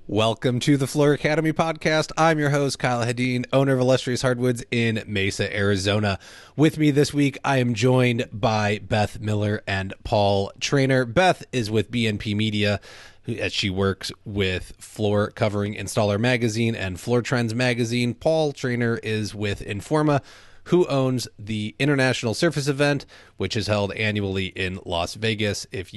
Welcome to the Floor Academy podcast. I'm your host, Kyle Hedin, owner of Illustrious Hardwoods in Mesa, Arizona. With me this week, I am joined by Beth Miller and Paul Treanor. Beth is with BNP Media, as she works with Floor Covering Installer Magazine and Floor Trends Magazine. Paul Treanor is with Informa, who owns the International Surface Event, which is held annually in Las Vegas. If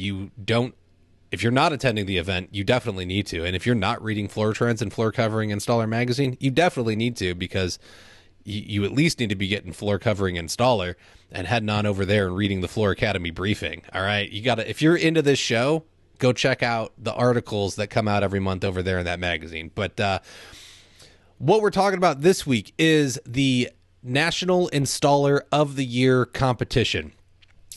you're not attending the event, you definitely need to. And if you're not reading Floor Trends and Floor Covering Installer Magazine, you definitely need to, because you at least need to be getting Floor Covering Installer and heading on over there and reading the Floor Academy briefing. All right. If you're into this show, go check out the articles that come out every month over there in that magazine. But what we're talking about this week is the National Installer of the Year competition.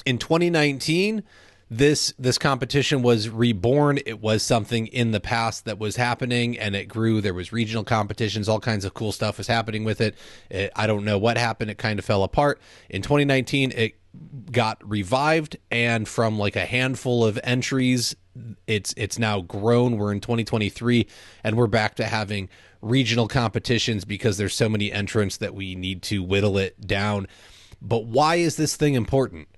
In 2019, this competition was reborn. It was something in the past that was happening, and it grew. There was regional competitions, all kinds of cool stuff was happening with it. I don't know what happened. It kind of fell apart. In 2019, it got revived, and from like a handful of entries, it's now grown. We're in 2023, and we're back to having regional competitions because there's so many entrants that we need to whittle it down. But why is this thing important?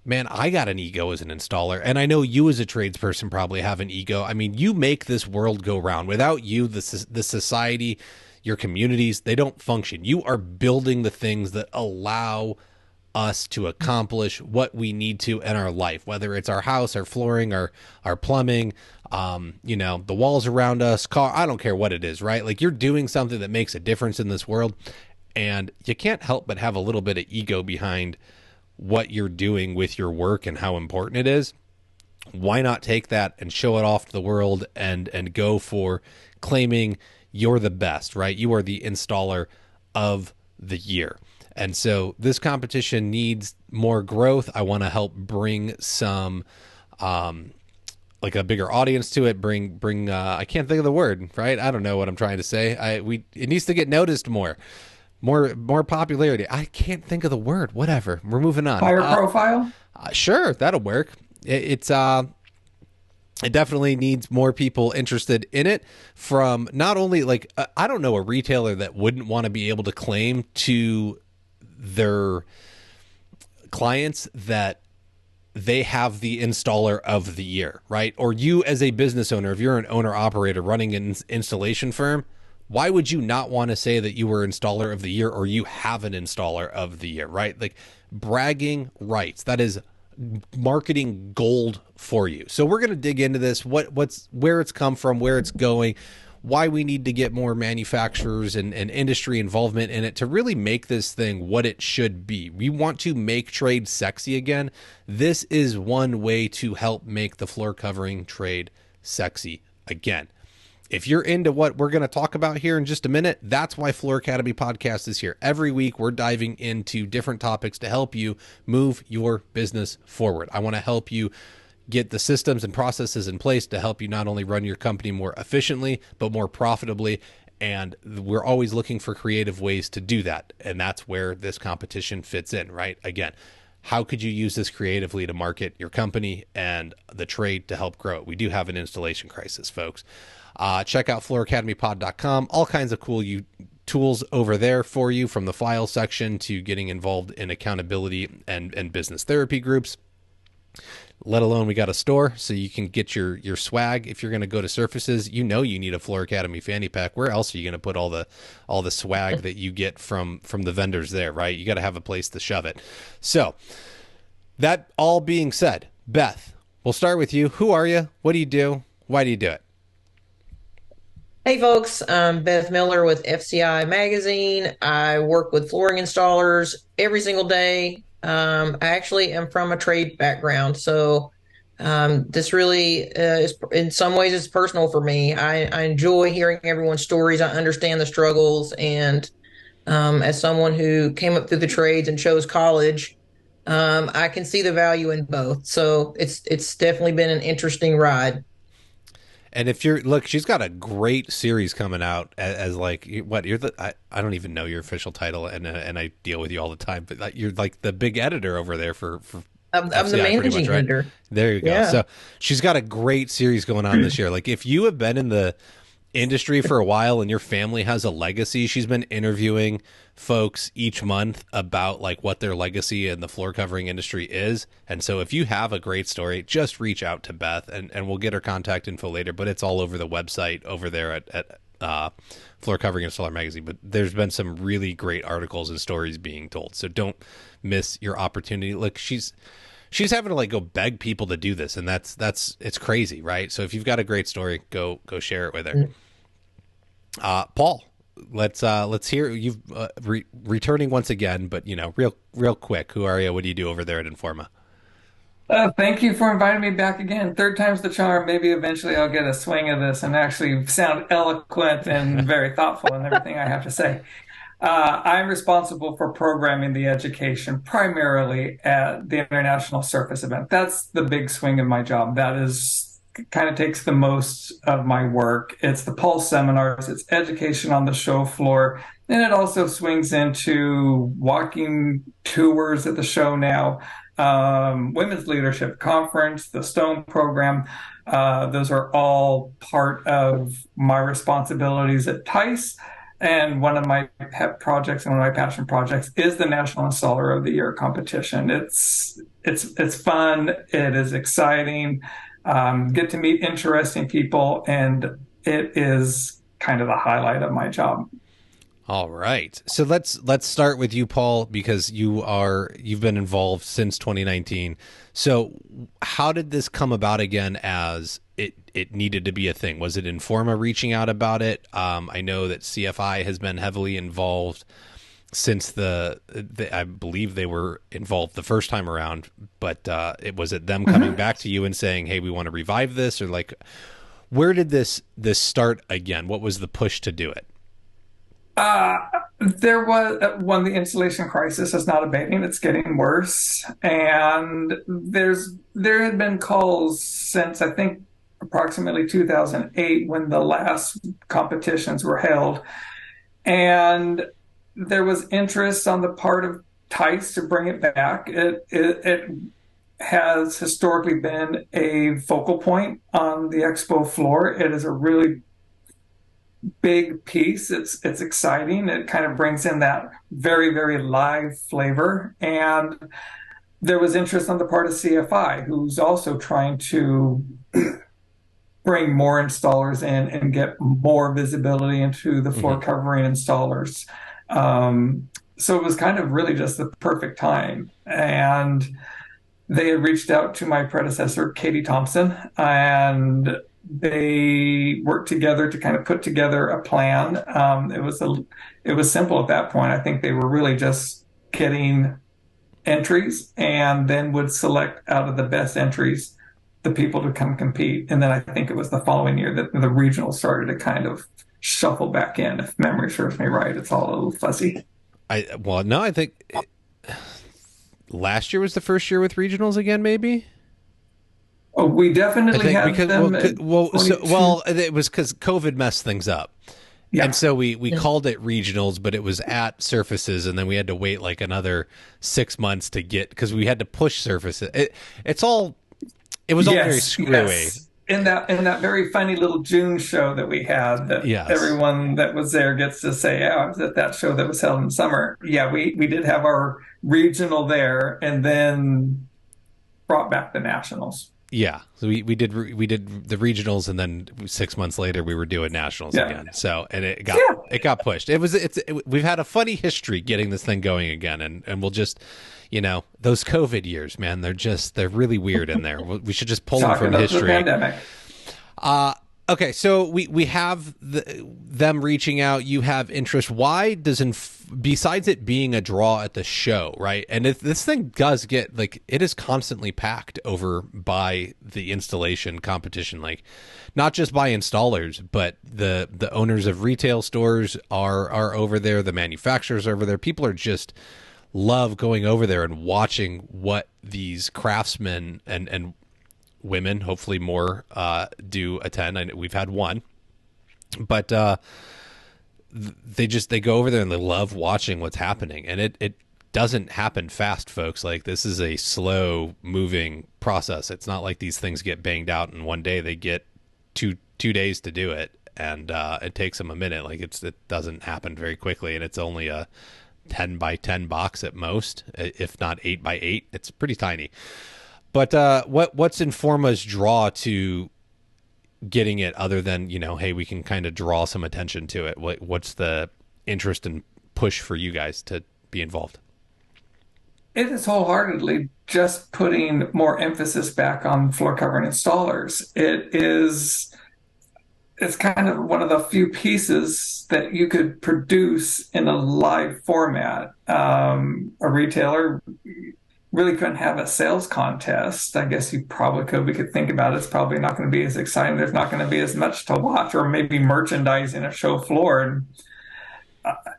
Man, I got an ego as an installer, and I know you as a tradesperson probably have an ego. I mean, you make this world go round. Without you, the society, your communities, they don't function. You are building the things that allow us to accomplish what we need to in our life, whether it's our house, our flooring, our plumbing, the walls around us, car, I don't care what it is, right? Like, you're doing something that makes a difference in this world, and you can't help but have a little bit of ego behind what you're doing with your work and how important it is. Why not take that and show it off to the world and go for claiming you're the best, right? You are the installer of the year. And so this competition needs more growth. I want to help bring some, like a bigger audience to it. Bring I can't think of the word, right? I don't know what I'm trying to say. It needs to get noticed more. More popularity. I can't think of the word. Whatever. We're moving on. Higher profile? Sure, that'll work. It definitely needs more people interested in it, from not only like, I don't know a retailer that wouldn't want to be able to claim to their clients that they have the installer of the year, right? Or you as a business owner, if you're an owner operator running an installation firm, why would you not want to say that you were installer of the year, or you have an installer of the year, right? Like, bragging rights, that is marketing gold for you. So we're going to dig into this, where it's come from, where it's going, why we need to get more manufacturers and industry involvement in it to really make this thing what it should be. We want to make trade sexy again. This is one way to help make the floor covering trade sexy again. If you're into what we're going to talk about here in just a minute, that's why Floor Academy Podcast is here. Every week, we're diving into different topics to help you move your business forward. I want to help you get the systems and processes in place to help you not only run your company more efficiently, but more profitably. And we're always looking for creative ways to do that. And that's where this competition fits in, right? Again, how could you use this creatively to market your company and the trade to help grow it? We do have an installation crisis, folks. Check out flooracademypod.com. All kinds of cool tools over there for you, from the file section to getting involved in accountability and business therapy groups. Let alone, we got a store so you can get your swag. If you're going to go to Surfaces, you need a Floor Academy fanny pack. Where else are you going to put all the swag that you get from the vendors there, right? You got to have a place to shove it. So that all being said, Beth, we'll start with you. Who are you? What do you do? Why do you do it? Hey folks, I'm Beth Miller with FCI Magazine. I work with flooring installers every single day. I actually am from a trade background, so this really is, in some ways, it's personal for me. I enjoy hearing everyone's stories. I understand the struggles, and as someone who came up through the trades and chose college, I can see the value in both. So it's definitely been an interesting ride. And if she's got a great series coming out as like, what you're I don't even know your official title, and I deal with you all the time, but like, you're like the big editor over there for I'm the FCI, managing editor. There you go. Yeah. So she's got a great series going on this year. Like, if you have been in the industry for a while and your family has a legacy, she's been interviewing folks each month about like what their legacy in the floor covering industry is. And so if you have a great story, just reach out to Beth, and we'll get her contact info later, but it's all over the website over there at Floor Covering Installer Magazine. But there's been some really great articles and stories being told. So don't miss your opportunity. Look, she's having to like go beg people to do this, and that's it's crazy, right? So if you've got a great story, go share it with her. Paul, let's hear you've returning once again, but real quick, who are you? What do you do over there at Informa? Thank you for inviting me back again. Third time's the charm. Maybe eventually I'll get a swing of this and actually sound eloquent and very thoughtful in everything I have to say. I'm responsible for programming the education primarily at the International Surface event. That's the big swing in my job. That is kind of takes the most of my work. It's the Pulse seminars, it's education on the show floor, and it also swings into walking tours at the show now, Women's Leadership Conference, the Stone program. Those are all part of my responsibilities at Tice. And one of my pet projects and one of my passion projects is the National Installer of the Year competition. It's fun. It is exciting. Get to meet interesting people, and it is kind of the highlight of my job. All right. So let's start with you, Paul, because you've been involved since 2019. So how did this come about again as it needed to be a thing? Was it Informa reaching out about it? I know that CFI has been heavily involved since I believe they were involved the first time around, but it was it them coming back to you and saying, "Hey, we want to revive this," or like, where did this start again? What was the push to do it? There was one, the installation crisis is not abating, it's getting worse. And there had been calls since I think approximately 2008 when the last competitions were held. And there was interest on the part of Tice to bring it back. It has historically been a focal point on the expo floor. It is a really big piece. It's exciting. It kind of brings in that very, very live flavor. And there was interest on the part of CFI, who's also trying to bring more installers in and get more visibility into the floor covering installers. So it was kind of really just the perfect time. And they had reached out to my predecessor, Katie Thompson, and they worked together to kind of put together a plan. It was simple at that point. I think they were really just getting entries and then would select out of the best entries the people to come compete. And then I think it was the following year that the regionals started to kind of shuffle back in. If memory serves me right, it's all a little fuzzy. I think last year was the first year with regionals again, maybe. Oh, we definitely had because them. it was because COVID messed things up. Yeah. And so we called it regionals, but it was at surfaces, and then we had to wait like another 6 months to get, because we had to push surfaces. It was all very screwy. Yes. In that very funny little June show that we had, that everyone that was there gets to say, "Yeah, I was at that show that was held in summer." Yeah, we did have our regional there, and then brought back the nationals. Yeah, so we did the regionals, and then 6 months later we were doing nationals again. So, and it got pushed. We've had a funny history getting this thing going again, and we'll just, those COVID years, man, they're really weird in there. We should just pull them from history. The pandemic. Okay, so we have them reaching out. You have interest. Why besides it being a draw at the show, right? And if this thing does get it is constantly packed over by the installation competition, not just by installers, but the owners of retail stores are over there. The manufacturers are over there. People are just love going over there and watching what these craftsmen and women, hopefully more, do attend. We've had one, but they go over there and they love watching what's happening, and it doesn't happen fast, folks. This is a slow moving process. It's not like these things get banged out in one day. They get two days to do it. and it takes them a minute. Like it doesn't happen very quickly, and it's only a 10 by 10 box at most, if not 8 by 8. It's pretty tiny. But what's Informa's draw to getting it, other than, hey, we can kind of draw some attention to it? What's the interest and push for you guys to be involved? It is wholeheartedly just putting more emphasis back on floor covering installers. It's kind of one of the few pieces that you could produce in a live format. A retailer really couldn't have a sales contest. I guess you probably could. We could think about it. It's probably not going to be as exciting. There's not going to be as much to watch, or maybe merchandising a show floor.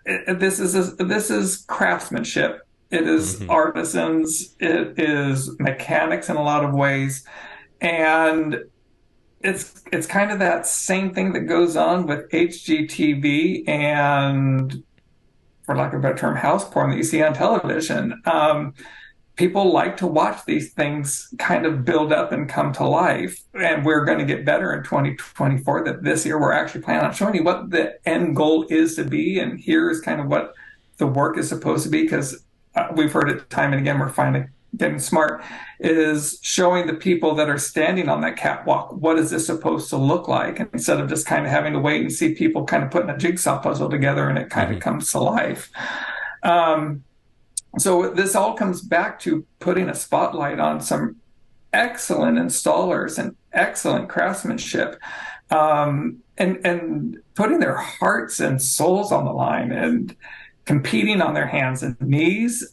And this is craftsmanship. It is artisans. It is mechanics in a lot of ways, and it's kind of that same thing that goes on with HGTV and, for lack of a better term, house porn that you see on television. People like to watch these things kind of build up and come to life, and we're going to get better in 2024. That this year we're actually planning on showing you what the end goal is to be, and here's kind of what the work is supposed to be, because we've heard it time and again, we're finally getting smart, is showing the people that are standing on that catwalk, what is this supposed to look like? And instead of just kind of having to wait and see people kind of putting a jigsaw puzzle together and it kind of comes to life. So this all comes back to putting a spotlight on some excellent installers and excellent craftsmanship, and putting their hearts and souls on the line and competing on their hands and knees.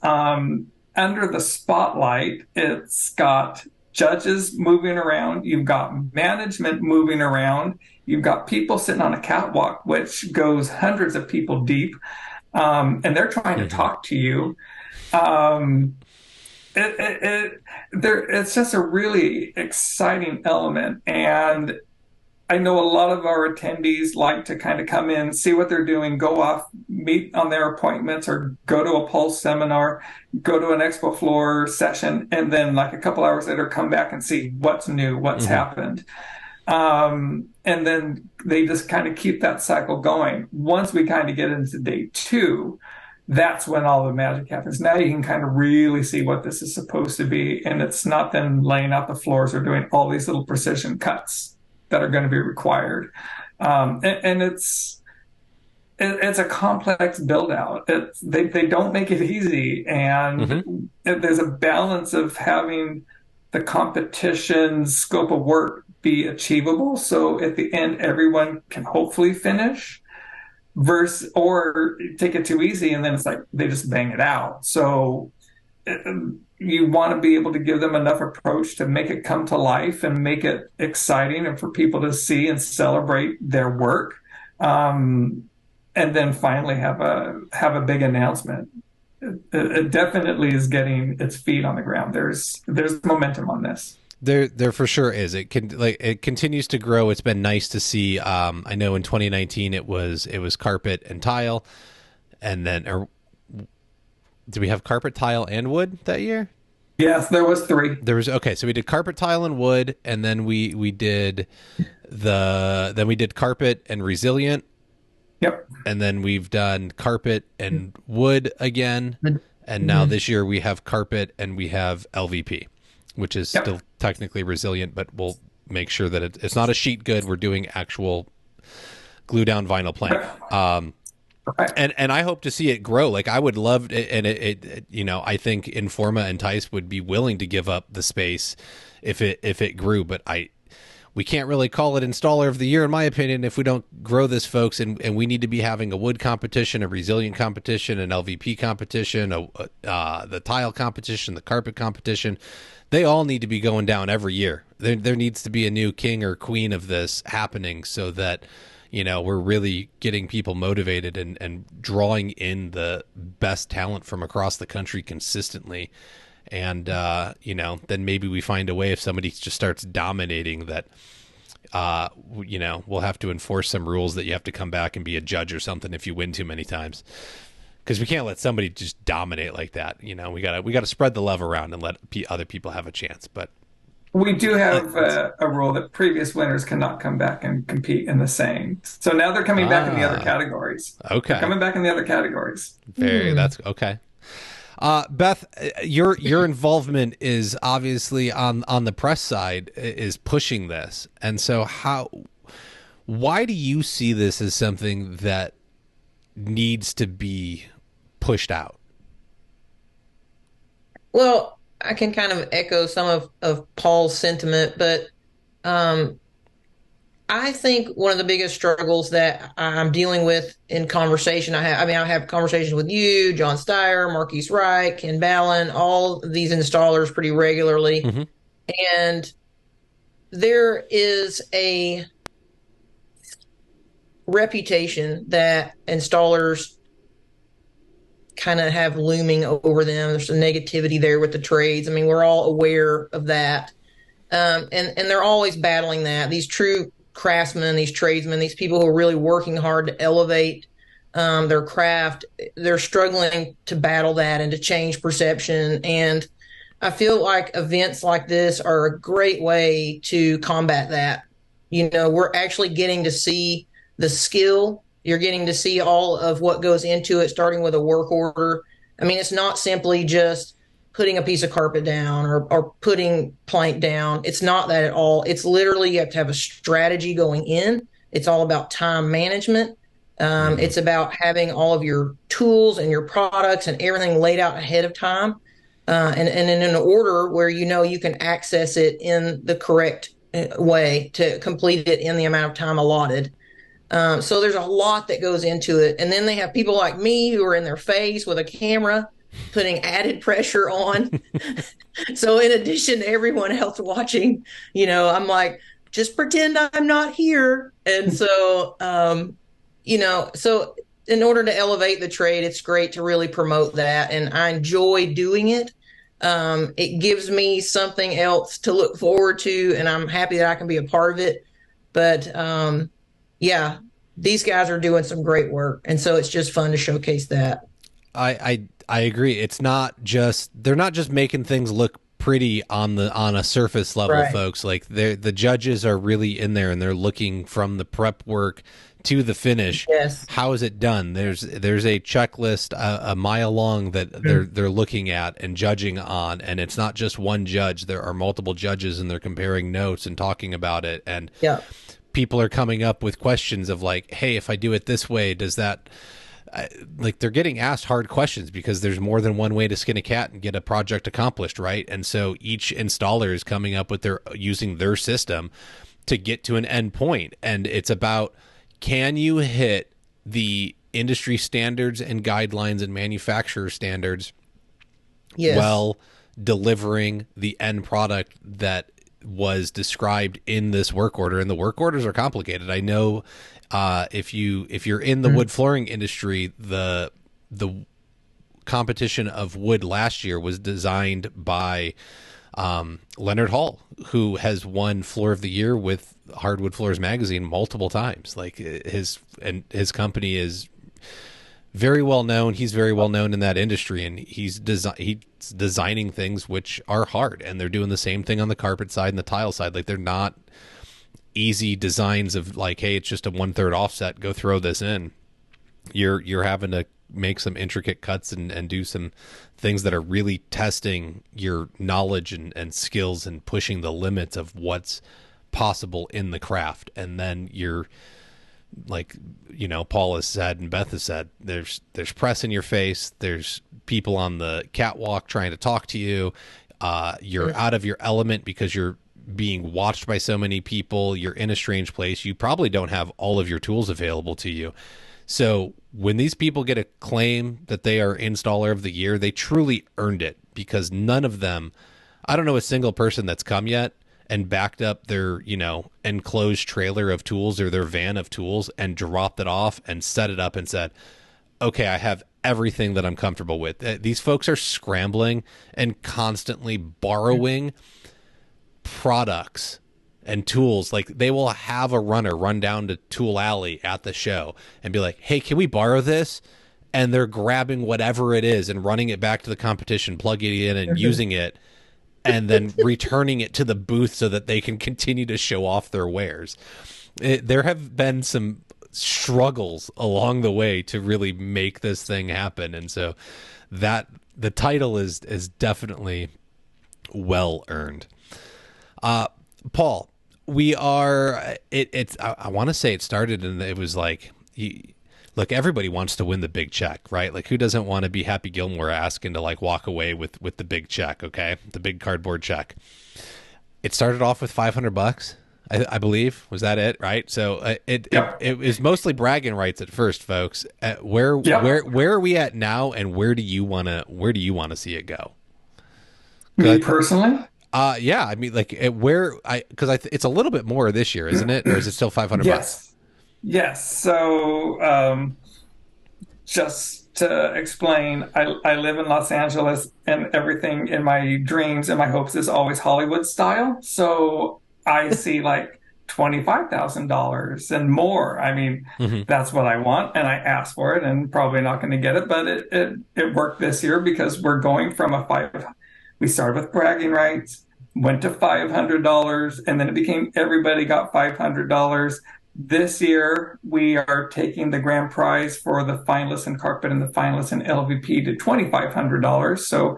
Under the spotlight, it's got judges moving around. You've got management moving around. You've got people sitting on a catwalk, which goes hundreds of people deep. And they're trying to talk to you. It's just a really exciting element. And I know a lot of our attendees like to kind of come in, see what they're doing, go off, meet on their appointments, or go to a Pulse seminar, go to an expo floor session, and then like a couple hours later come back and see what's new, what's happened. And then they just kind of keep that cycle going. Once we kind of get into day 2, that's when all the magic happens. Now you can kind of really see what this is supposed to be. And it's not them laying out the floors or doing all these little precision cuts that are going to be required. And it's a complex build out. They don't make it easy. And there's a balance of having the competition scope of work be achievable. So at the end, everyone can hopefully finish, or take it too easy. And then it's like, they just bang it out. So you want to be able to give them enough approach to make it come to life and make it exciting and for people to see and celebrate their work. And then finally have a big announcement. It definitely is getting its feet on the ground. There's momentum on this. There for sure is. It continues to grow. It's been nice to see. I know in 2019 it was carpet and tile, and then did we have carpet, tile, and wood that year? Yes, there was 3. Okay, so we did carpet, tile, and wood, and then we did carpet and resilient. Yep. And then we've done carpet and wood again, and now this year we have carpet and we have LVP, which is still technically resilient, but we'll make sure that it's not a sheet good. We're doing actual glue down vinyl plank. And I hope to see it grow. Like I would love it, and it I think Informa and Tice would be willing to give up the space if it grew, but we can't really call it installer of the year, in my opinion, if we don't grow this, folks. And we need to be having a wood competition, a resilient competition, an LVP competition, the tile competition, the carpet competition. They all need to be going down every year. There needs to be a new king or queen of this happening, so that we're really getting people motivated and drawing in the best talent from across the country consistently. And, then maybe we find a way, if somebody just starts dominating, that, we'll have to enforce some rules that you have to come back and be a judge or something if you win too many times. Because we can't let somebody just dominate like that. We gotta spread the love around and let other people have a chance. But We do have a rule that previous winners cannot come back and compete in the same. So now they're coming back in the other Ah, categories. They're okay. coming back in the other categories. That's okay. Beth, your involvement is obviously on the press side is pushing this, and so why do you see this as something that needs to be pushed out? Well, I can kind of echo some of Paul's sentiment, but um, I think one of the biggest struggles that I'm dealing with in conversation, I have conversations with you, John Steyer, Marquise Wright, Ken Ballin, all these installers pretty regularly. Mm-hmm. And there is a reputation that installers kind of have looming over them. There's some negativity there with the trades. I mean, we're all aware of that. And they're always battling that. These true craftsmen, these tradesmen, these people who are really working hard to elevate their craft, they're struggling to battle that and to change perception. And I feel like events like this are a great way to combat that. You know, we're actually getting to see the skill. You're getting to see all of what goes into it, starting with a work order. I mean, it's not simply just putting a piece of carpet down or putting plank down. It's not that at all. It's literally you have to have a strategy going in. It's all about time management. Mm-hmm. It's about having all of your tools and your products and everything laid out ahead of time, and in an order where you know you can access it in the correct way to complete it in the amount of time allotted. So there's a lot that goes into it. And then they have people like me who are in their face with a camera putting added pressure on. So in addition to everyone else watching, you know, I'm like, just pretend I'm not here. And so, you know, so in order to elevate the trade, it's great to really promote that. And I enjoy doing it. It gives me something else to look forward to, and I'm happy that I can be a part of it. But yeah, these guys are doing some great work. And so it's just fun to showcase that. I agree. It's not just they're not just making things look pretty on a surface level, Right. folks. Like the judges are really in there and they're looking from the prep work to the finish. Yes. How is it done? There's a checklist a mile long that Mm. they're looking at and judging on, and it's not just one judge. There are multiple judges and they're comparing notes and talking about it, and Yeah. people are coming up with questions of like, hey, if I do it this way, does that like they're getting asked hard questions because there's more than one way to skin a cat and get a project accomplished, right? And so each installer is coming up with their using their system to get to an end point, and it's about can you hit the industry standards and guidelines and manufacturer standards Yes. while delivering the end product that was described in this work order. And the work orders are complicated. I know if you're in the wood flooring industry, the competition of wood last year was designed by Leonard Hall, who has won Floor of the Year with Hardwood Floors magazine multiple times. Like his company is very well known. He's very well known in that industry, and he's designing things which are hard, and they're doing the same thing on the carpet side and the tile side. Like they're not easy designs of like, hey, it's just a 1/3 offset, go throw this in. You're having to make some intricate cuts and do some things that are really testing your knowledge and skills and pushing the limits of what's possible in the craft. And then you're like, you know, Paul has said and Beth has said, there's press in your face, there's people on the catwalk trying to talk to you, you're out of your element because you're being watched by so many people, you're in a strange place, you probably don't have all of your tools available to you. So when these people get a claim that they are installer of the year, they truly earned it, because none of them, I don't know a single person that's come yet and backed up their, you know, enclosed trailer of tools or their van of tools and dropped it off and set it up and said, okay, I have everything that I'm comfortable with. These folks are scrambling and constantly borrowing products and tools. Like they will have a runner run down to Tool Alley at the show and be like, hey, can we borrow this? And they're grabbing whatever it is and running it back to the competition, plugging it in and using it. and then returning it to the booth so that they can continue to show off their wares. There have been some struggles along the way to really make this thing happen, and so that the title is definitely well earned. Paul, we are it's I want to say it started and it was like look, everybody wants to win the big check, right? Like, who doesn't want to be Happy Gilmore-esque and to like walk away with the big check? Okay, the big cardboard check. It started off with $500, I believe. Was that it? Right. So it was mostly bragging rights at first, folks. Where are we at now, and where do you want to see it go? Me personally? Yeah. I mean, like because it's a little bit more this year, isn't it? Or is it still $500? Yes. So, just to explain, I live in Los Angeles, and everything in my dreams and my hopes is always Hollywood style. So I see like $25,000 and more. I mean, that's what I want, and I asked for it, and probably not going to get it, but it worked this year because we're going from we started with bragging rights, went to $500, and then it became everybody got $500. This year, we are taking the grand prize for the finalists in carpet and the finalists in LVP to $2,500. So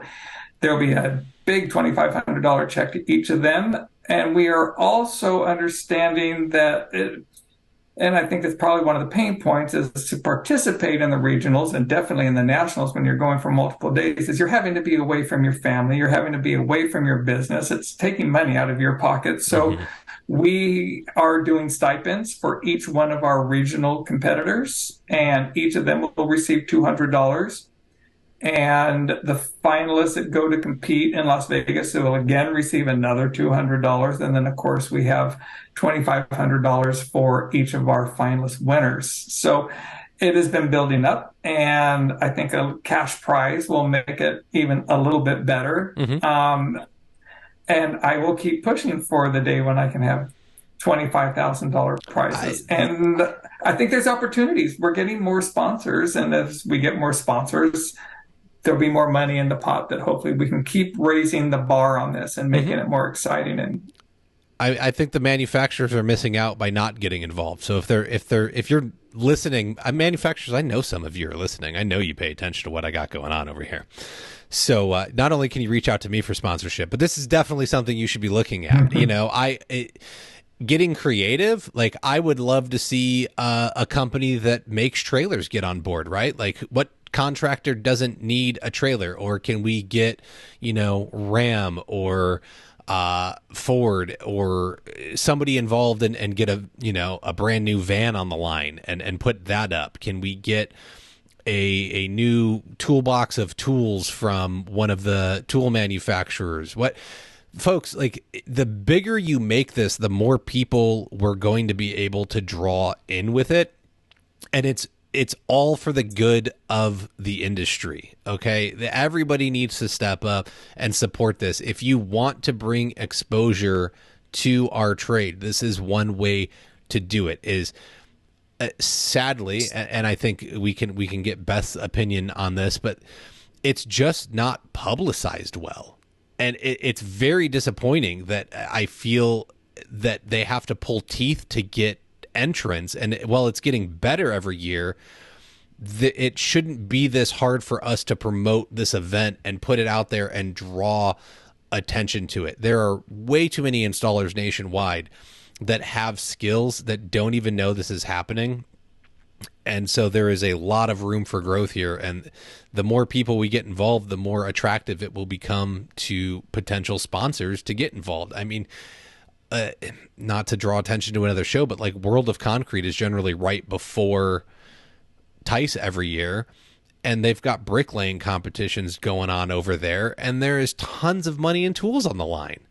there'll be a big $2,500 check to each of them. And we are also understanding that, and I think that's probably one of the pain points, is to participate in the regionals and definitely in the nationals when you're going for multiple days, is you're having to be away from your family. You're having to be away from your business. It's taking money out of your pocket. So we are doing stipends for each one of our regional competitors, and each of them will receive $200. And the finalists that go to compete in Las Vegas will again receive another $200. And then, of course, we have $2,500 for each of our finalist winners. So it has been building up, and I think a cash prize will make it even a little bit better. And I will keep pushing for the day when I can have $25,000 prizes. And I think there's opportunities. We're getting more sponsors, and as we get more sponsors, there'll be more money in the pot that hopefully we can keep raising the bar on this and making it more exciting. And I think the manufacturers are missing out by not getting involved. So if you're listening, manufacturers, I know some of you are listening. I know you pay attention to what I got going on over here. So not only can you reach out to me for sponsorship, but this is definitely something you should be looking at. You know, getting creative. Like, I would love to see a company that makes trailers get on board, right? Like, what contractor doesn't need a trailer? Or can we get, Ram or Ford or somebody involved and get a brand new van on the line and put that up? Can we get a new toolbox of tools from one of the tool manufacturers? Folks, like, the bigger you make this, the more people we're going to be able to draw in with it. And it's all for the good of the industry. Okay. Everybody needs to step up and support this. If you want to bring exposure to our trade, this is one way to do it. Is sadly, and I think we can get Beth's opinion on this, but it's just not publicized well. And it's very disappointing that I feel that they have to pull teeth to get entrance. And while it's getting better every year, it shouldn't be this hard for us to promote this event and put it out there and draw attention to it. There are way too many installers nationwide that have skills that don't even know this is happening. And so there is a lot of room for growth here. And the more people we get involved, the more attractive it will become to potential sponsors to get involved. I mean, not to draw attention to another show, but like World of Concrete is generally right before Tice every year. And they've got bricklaying competitions going on over there. And there is tons of money and tools on the line.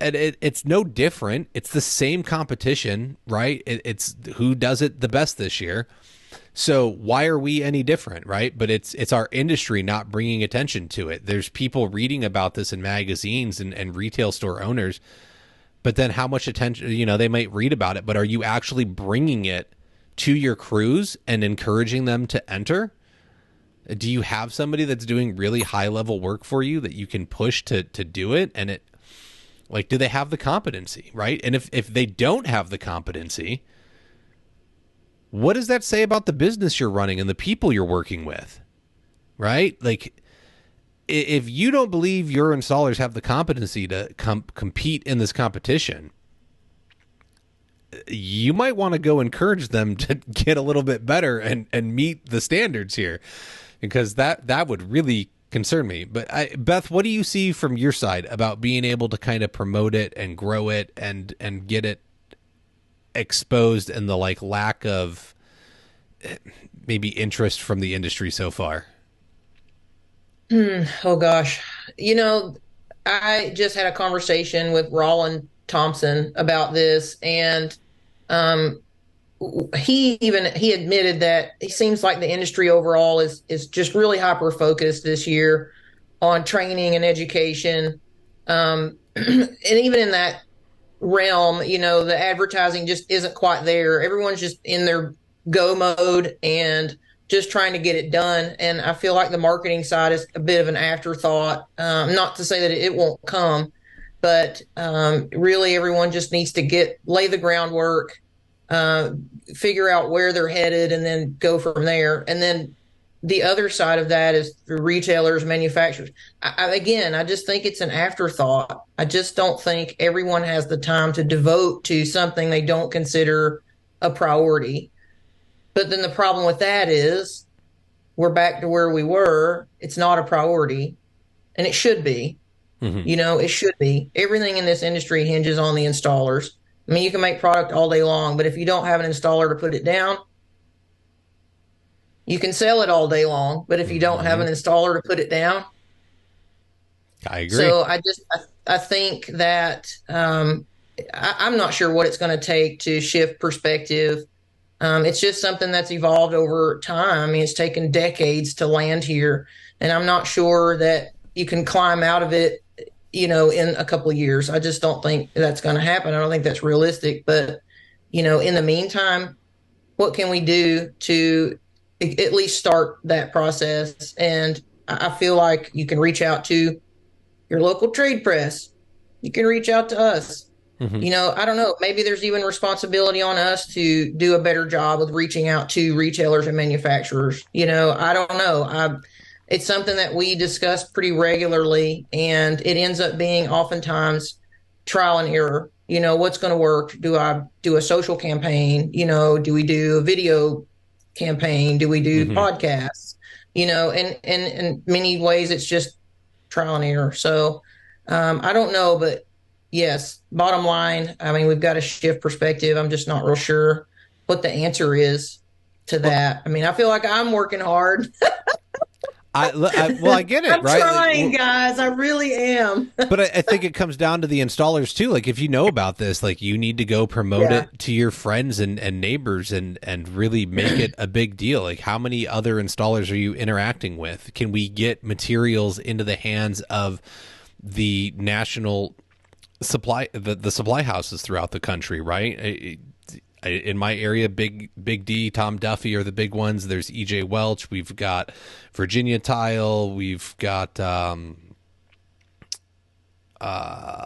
And it's no different. It's the same competition, right? It's who does it the best this year. So why are we any different, right? But it's our industry not bringing attention to it. There's people reading about this in magazines and retail store owners, but then how much attention, they might read about it, but are you actually bringing it to your crews and encouraging them to enter? Do you have somebody that's doing really high level work for you that you can push to do it? And it, like, do they have the competency, right? And if they don't have the competency, what does that say about the business you're running and the people you're working with, right? Like, if you don't believe your installers have the competency to compete in this competition, you might want to go encourage them to get a little bit better and meet the standards here, because that would really concern me. But Beth, what do you see from your side about being able to kind of promote it and grow it and get it exposed, and the like lack of maybe interest from the industry so far? Oh gosh. You know, I just had a conversation with Roland Thompson about this, and um, he admitted that he seems like the industry overall is just really hyper focused this year on training and education. And even in that realm, you know, the advertising just isn't quite there. Everyone's just in their go mode and just trying to get it done. And I feel like the marketing side is a bit of an afterthought. Not to say that it won't come, but really everyone just needs to lay the groundwork, uh, figure out where they're headed, and then go from there. And then the other side of that is the retailers, manufacturers. Again, I just think it's an afterthought. I just don't think everyone has the time to devote to something they don't consider a priority. But then the problem with that is we're back to where we were. It's not a priority, and it should be. Mm-hmm. You know, it should be. Everything in this industry hinges on the installers. I mean, you can make product all day long, but if you don't have an installer to put it down, you can sell it all day long. But if you don't have an installer to put it down, I agree. so I think that I'm not sure what it's going to take to shift perspective. It's just something that's evolved over time. I mean, it's taken decades to land here, and I'm not sure that you can climb out of it, you know, in a couple of years. I just don't think that's going to happen. I don't think that's realistic. But, you know, in the meantime, what can we do to at least start that process? And I feel like you can reach out to your local trade press. You can reach out to us. Mm-hmm. You know, I don't know. Maybe there's even responsibility on us to do a better job with reaching out to retailers and manufacturers. You know, I don't know. It's something that we discuss pretty regularly, and it ends up being oftentimes trial and error. You know, what's going to work? Do I do a social campaign? You know, do we do a video campaign? Do we do podcasts? You know, and in many ways, it's just trial and error. So I don't know, but yes, bottom line, I mean, we've got to shift perspective. I'm just not real sure what the answer is to that. I mean, I feel like I'm working hard. Well, I get it, I'm right? trying, guys. I really am. But I think it comes down to the installers too. Like, if you know about this, like, you need to go promote it to your friends and neighbors and really make it a big deal. Like, how many other installers are you interacting with? Can we get materials into the hands of the national supply, the supply houses throughout the country, right? In my area, Big D, Tom Duffy are the big ones. There's EJ Welch. We've got Virginia Tile. We've got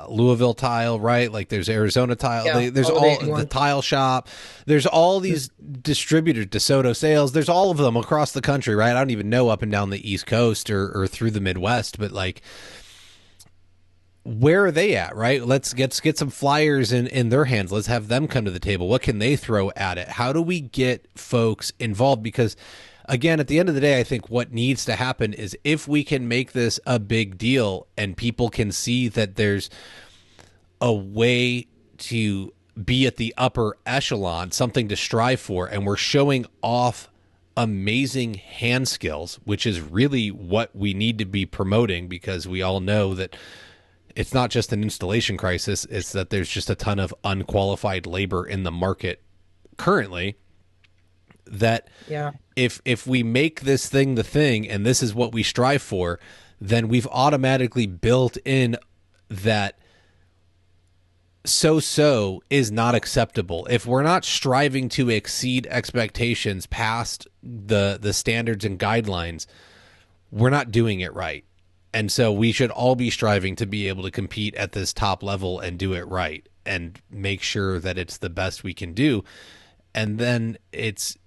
Louisville Tile, right? Like, there's Arizona Tile. There's all the Tile Shop. There's all these distributors, DeSoto Sales. There's all of them across the country, right? I don't even know up and down the East Coast or through the Midwest, but like, where are they at, right? Let's get some flyers in their hands. Let's have them come to the table. What can they throw at it? How do we get folks involved? Because, again, at the end of the day, I think what needs to happen is, if we can make this a big deal and people can see that there's a way to be at the upper echelon, something to strive for, and we're showing off amazing hand skills, which is really what we need to be promoting, because we all know that it's not just an installation crisis. It's that there's just a ton of unqualified labor in the market currently, that if we make this thing the thing, and this is what we strive for, then we've automatically built in that so is not acceptable. If we're not striving to exceed expectations past the standards and guidelines, we're not doing it right. And so we should all be striving to be able to compete at this top level and do it right and make sure that it's the best we can do. And then it's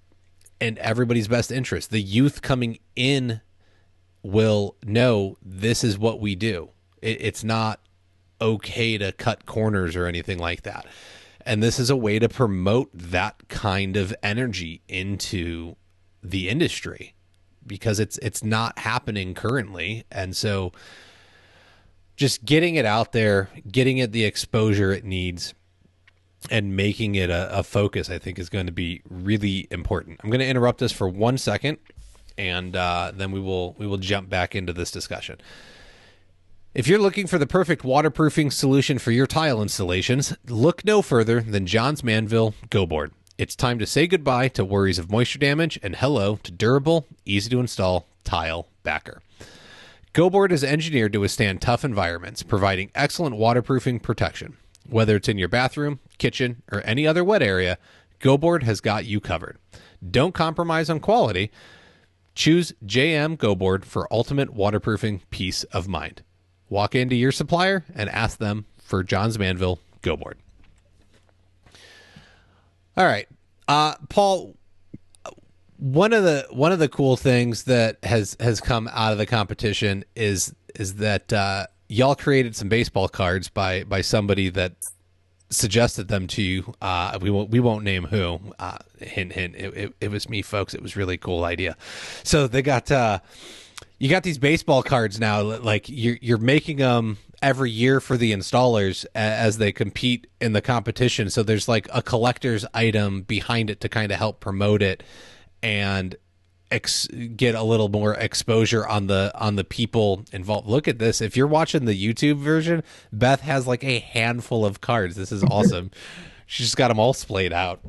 in everybody's best interest. The youth coming in will know this is what we do. It's not okay to cut corners or anything like that. And this is a way to promote that kind of energy into the industry, because it's not happening currently. And so just getting it out there, getting it the exposure it needs, and making it a focus, I think, is going to be really important. I'm going to interrupt us for 1 second, and then we will jump back into this discussion. If you're looking for the perfect waterproofing solution for your tile installations, look no further than John's Manville Go Board. It's time to say goodbye to worries of moisture damage and hello to durable, easy to install tile backer. Go Board is engineered to withstand tough environments, providing excellent waterproofing protection. Whether it's in your bathroom, kitchen, or any other wet area, Go Board has got you covered. Don't compromise on quality. Choose JM Go Board for ultimate waterproofing peace of mind. Walk into your supplier and ask them for John's Manville Go Board. All right, Paul. One of the cool things that has come out of the competition is that y'all created some baseball cards by somebody that suggested them to you. We won't name who. Hint hint. It was me, folks. It was a really cool idea. So they got. You got these baseball cards now, like you're making them every year for the installers as they compete in the competition. So there's like a collector's item behind it to kind of help promote it and get a little more exposure on the people involved. Look at this. If you're watching the YouTube version, Beth has like a handful of cards. This is awesome. She's just got them all splayed out.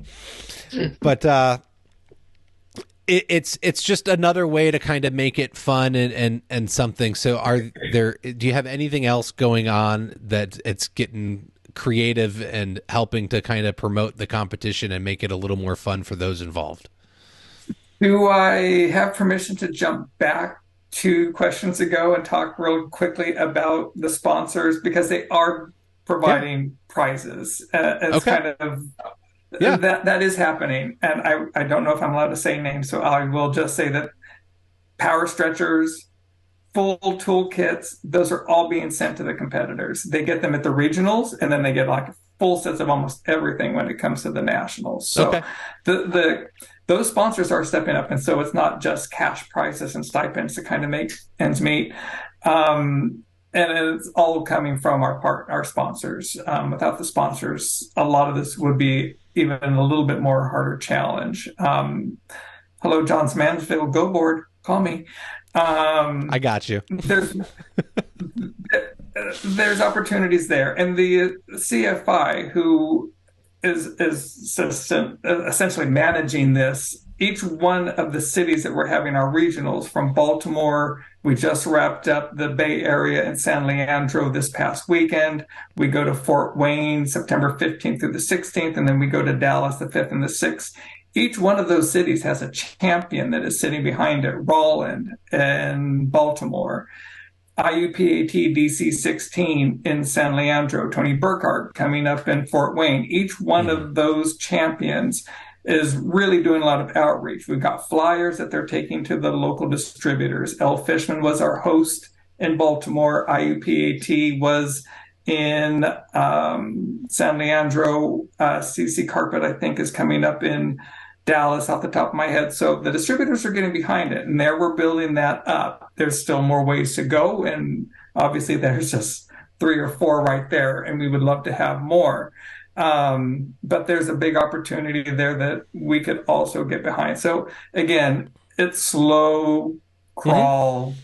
But it's just another way to kind of make it fun and something. So do you have anything else going on that it's getting creative and helping to kind of promote the competition and make it a little more fun for those involved? Do I have permission to jump back 2 questions ago and talk real quickly about the sponsors, because they are providing prizes as kind of that is happening. And I don't know if I'm allowed to say names, so I will just say that power stretchers, full toolkits, those are all being sent to the competitors. They get them at the regionals, and then they get like full sets of almost everything when it comes to the nationals. So those sponsors are stepping up, and so it's not just cash prizes and stipends to kind of make ends meet. And it's all coming from our sponsors. Without the sponsors, a lot of this would be even a little bit more harder challenge. Hello, John's Mansfield Go Board. Call me. I got you. There's opportunities there, and the CFI, who is essentially managing this. Each one of the cities that we're having our regionals, from Baltimore, we just wrapped up the Bay Area and San Leandro this past weekend. We go to Fort Wayne September 15th through the 16th, and then we go to Dallas the 5th and the 6th. Each one of those cities has a champion that is sitting behind it. Roland and Baltimore, IUPAT DC 16 in San Leandro, Tony Burkhart coming up in Fort Wayne. Each one of those champions is really doing a lot of outreach. We've got flyers that they're taking to the local distributors. Elle Fishman was our host in Baltimore. IUPAT was in San Leandro. CC Carpet, I think, is coming up in Dallas off the top of my head. So the distributors are getting behind it, and there we're building that up. There's still more ways to go, and obviously there's just 3 or 4 right there, and we would love to have more. But there's a big opportunity there that we could also get behind. So again, it's slow crawl,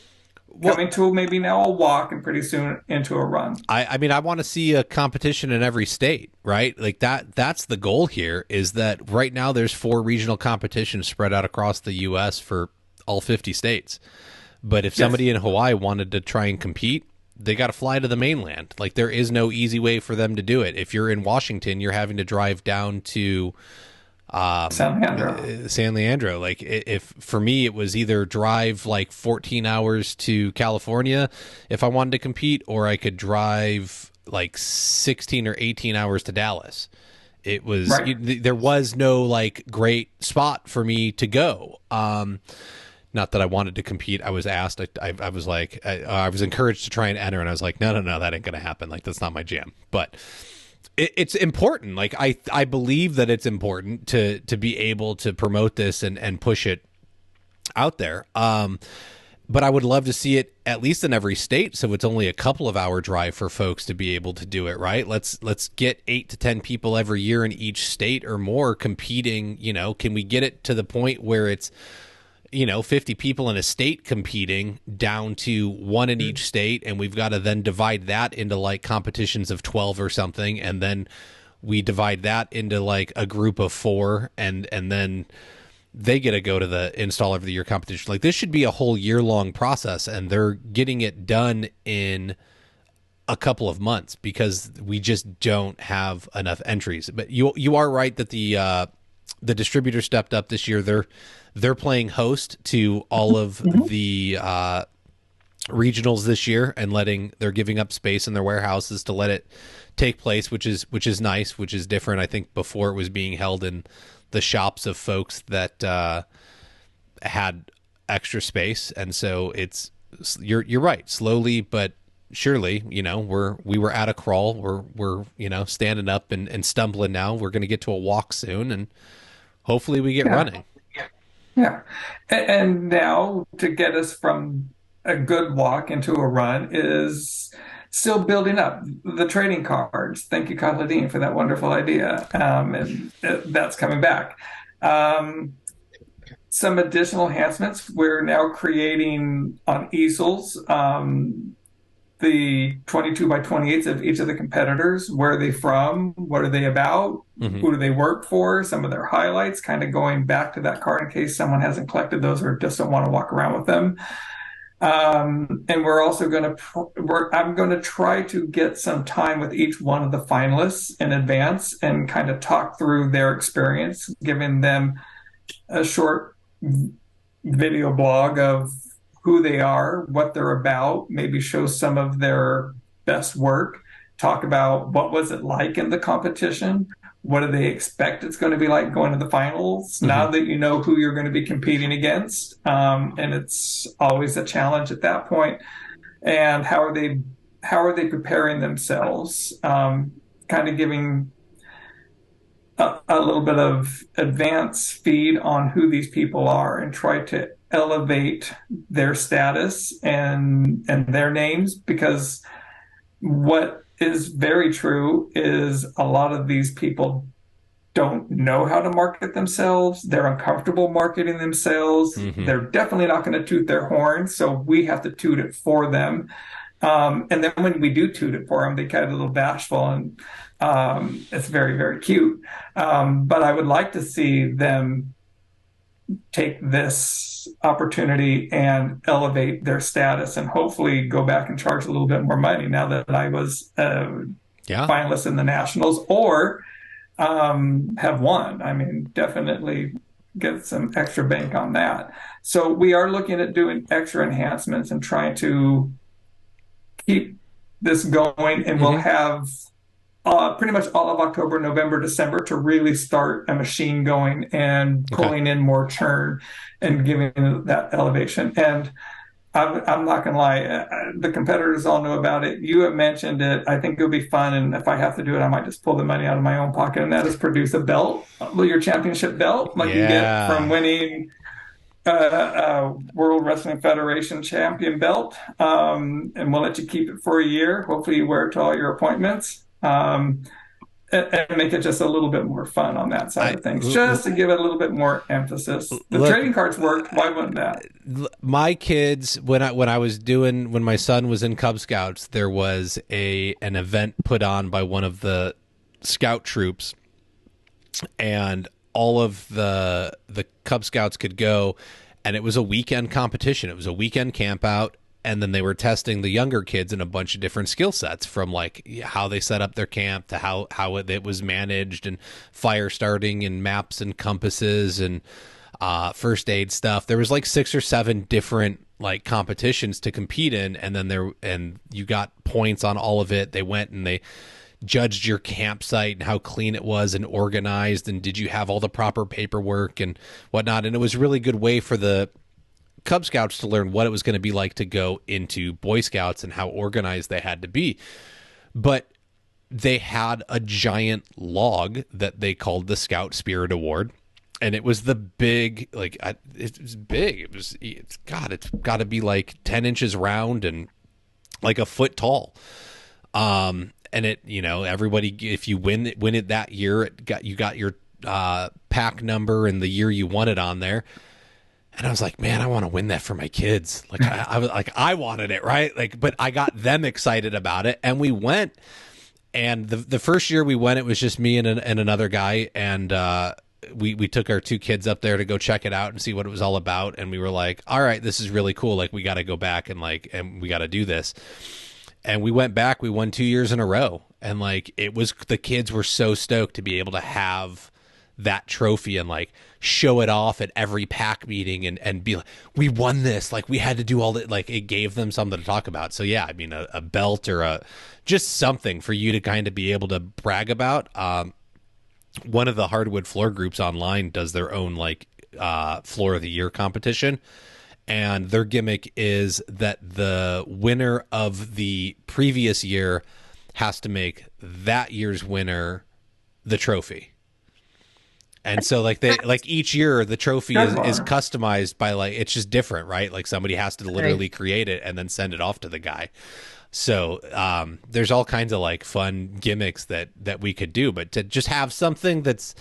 coming to maybe now a walk, and pretty soon into a run. I mean, I want to see a competition in every state, right? Like that's the goal here, is that right now there's 4 regional competitions spread out across the U.S. for all 50 states. But if somebody in Hawaii wanted to try and compete, they got to fly to the mainland. Like, there is no easy way for them to do it. If you're in Washington, you're having to drive down to San Leandro. Like, if for me, it was either drive like 14 hours to California if I wanted to compete, or I could drive like 16 or 18 hours to Dallas. It was there was no like great spot for me to go. Not that I wanted to compete. I was asked. I was like, I was encouraged to try and enter, and I was like, no, that ain't gonna happen. Like, that's not my jam. But it's important. Like, I believe that it's important to be able to promote this and push it out there. But I would love to see it at least in every state, so it's only a couple of hour drive for folks to be able to do it, right? Let's get 8 to 10 people every year in each state or more competing. You know, can we get it to the point where it's, 50 people in a state competing down to one in each state, and we've got to then divide that into like competitions of 12 or something, and then we divide that into like a group of 4, and then they get to go to the Installer of the Year competition. Like, this should be a whole year-long process, and they're getting it done in a couple of months because we just don't have enough entries. But you are right that the distributor stepped up this year. They're playing host to all of the regionals this year, and they're giving up space in their warehouses to let it take place, which is nice, which is different. I think before it was being held in the shops of folks that had extra space, and so you're right. Slowly but surely, we were at a crawl. We're standing up and stumbling now. We're going to get to a walk soon, and hopefully we get running. Yeah, and now to get us from a good walk into a run is still building up the trading cards. Thank you, Kyle Hedin, for that wonderful idea. And that's coming back. Some additional enhancements. We're now creating on easels the 22 by 28s of each of the competitors. Where are they from? What are they about? Mm-hmm. Who do they work for? Some of their highlights, kind of going back to that card in case someone hasn't collected those or just don't want to walk around with them. And we're also I'm going to try to get some time with each one of the finalists in advance and kind of talk through their experience, giving them a short video blog of who they are, what they're about, maybe show some of their best work, talk about what was it like in the competition, what do they expect it's going to be like going to the finals, now that you know who you're going to be competing against. And it's always a challenge at that point. And how are they preparing themselves? Kind of giving a little bit of advance feed on who these people are and try to elevate their status and their names, because what is very true is a lot of these people don't know how to market themselves. They're uncomfortable marketing themselves. They're definitely not going to toot their horn, so we have to toot it for them. And then when we do toot it for them, they get a little bashful, and it's very, very cute. But I would like to see them take this opportunity and elevate their status and hopefully go back and charge a little bit more money now that I was finalist in the nationals, or have won. I mean, definitely get some extra bank on that. So we are looking at doing extra enhancements and trying to keep this going, and we'll have pretty much all of October, November, December to really start a machine going and pulling in more churn and giving that elevation. And I'm not going to lie, the competitors all know about it. You have mentioned it. I think it'll be fun, and if I have to do it, I might just pull the money out of my own pocket, and that is produce a belt, your championship belt, like you get from winning World Wrestling Federation champion belt. And we'll let you keep it for a year. Hopefully you wear it to all your appointments. And make it just a little bit more fun on that side of things, just to give it a little bit more emphasis. The trading cards work. Why wouldn't that? My kids, when my son was in Cub Scouts, there was an event put on by one of the scout troops, and all of the Cub Scouts could go, and it was a weekend competition. It was a weekend camp out. and then they were testing the younger kids in a bunch of different skill sets, from like how they set up their camp to how it was managed, and fire starting and maps and compasses and first aid stuff. There was like 6 or 7 different like competitions to compete in, and then you got points on all of it. They went and they judged your campsite and how clean it was and organized, and did you have all the proper paperwork and whatnot. And it was a really good way for the Cub Scouts to learn what it was going to be like to go into Boy Scouts and how organized they had to be. But they had a giant log that they called the Scout Spirit Award. And it was the big, like, it was big. It's got to be like 10 inches round and like a foot tall. And it, everybody, if you win it that year, you got your pack number and the year you won it on there. And I was like, man, I want to win that for my kids. Like, I was like, I wanted it, right? Like, but I got them excited about it, and we went. And the first year we went, it was just me and another guy, and we took our 2 kids up there to go check it out and see what it was all about. And we were like, all right, this is really cool. Like, we got to go back and we got to do this. And we went back. We won 2 years in a row, and like the kids were so stoked to be able to have that trophy and like show it off at every pack meeting and be like, we won this. Like, we had to do all that. Like, it gave them something to talk about. So yeah, I mean, a belt or just something for you to kind of be able to brag about. One of the hardwood floor groups online does their own like floor of the year competition. And their gimmick is that the winner of the previous year has to make that year's winner the trophy. And so like each year the trophy is customized by like, it's just different, right? Like somebody has to literally create it and then send it off to the guy. So there's all kinds of like fun gimmicks that we could do, but to just have something that's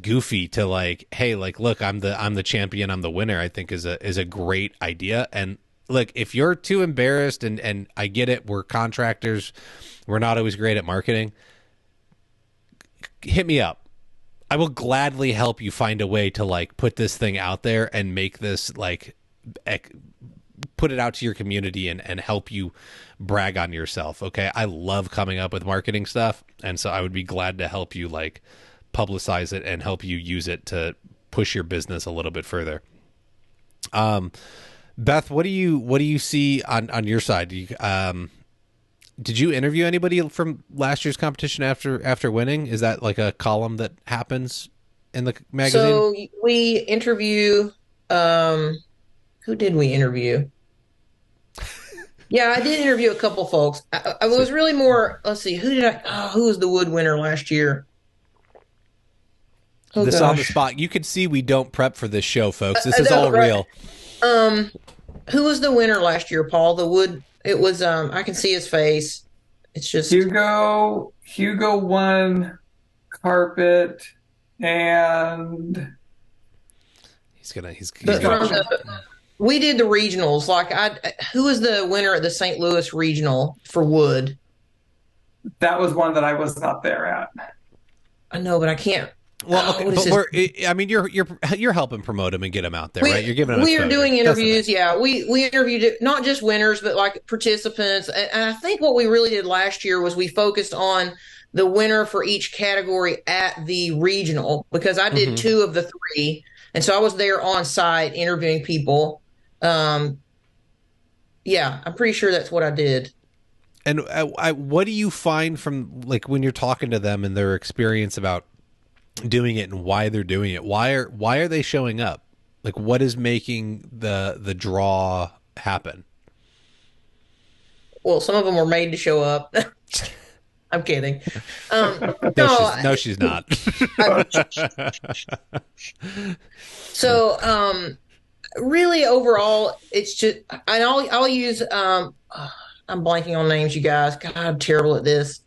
goofy to like, hey, like, look, I'm the champion, I'm the winner, I think is a great idea. And look, if you're too embarrassed, and I get it, we're contractors, we're not always great at marketing, hit me up. I will gladly help you find a way to like put this thing out there and make this like put it out to your community and help you brag on yourself. Okay. I love coming up with marketing stuff. And so I would be glad to help you like publicize it and help you use it to push your business a little bit further. Beth, what do you see on your side? Did you interview anybody from last year's competition after winning? Is that like a column that happens in the magazine? So we interview, who did we interview? Yeah, I did interview a couple folks. I was really more, let's see, who was the wood winner last year? Oh, this gosh. On the spot. You can see we don't prep for this show, folks. This is all real. Who was the winner last year, Paul? The wood. It was. I can see his face. It's just Hugo won carpet, and he's we did the regionals. Like, who was the winner at the St. Louis regional for wood? that was one that I was not there at. I know, but I can't. Well, okay, but I mean, you're helping promote him and get him out there, right? You're giving him. We are doing interviews. Yeah, we interviewed not just winners, but like participants. And I think what we really did last year was we focused on the winner for each category at the regional, because I did 2 of the 3, and so I was there on site interviewing people. Yeah, I'm pretty sure that's what I did. And what do you find from like when you're talking to them and their experience about doing it and why they're doing it? Why are they showing up? Like, what is making the draw happen? Well, some of them were made to show up. I'm kidding. No, she's not. So, really, overall, it's just, and I'll use. I'm blanking on names, you guys. God, I'm terrible at this.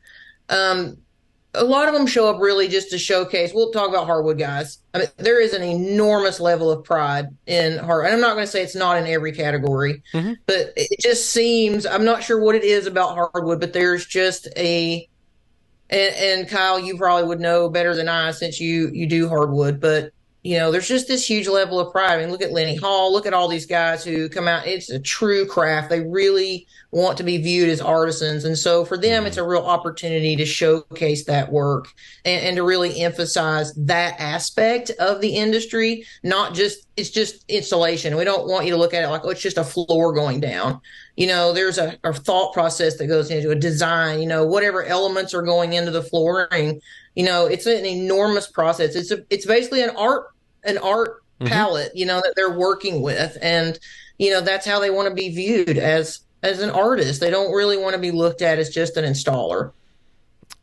A lot of them show up really just to showcase. We'll talk about hardwood guys. I mean, there is an enormous level of pride in hardwood. And I'm not going to say it's not in every category, but it just seems, I'm not sure what it is about hardwood, but there's just and Kyle, you probably would know better than I, since you do hardwood, but there's just this huge level of pride. I mean, look at Lenny Hall, look at all these guys who come out. It's a true craft. They really want to be viewed as artisans. And so for them, it's Hmm. a real opportunity to showcase that work and to really emphasize that aspect of the industry, not just, it's just installation. We don't want you to look at it like, oh, it's just a floor going down. There's a thought process that goes into a design, whatever elements are going into the flooring. It's an enormous process. It's basically an art Hmm. palette, that they're working with. And, that's how they want to be viewed as an artist. They don't really want to be looked at as just an installer.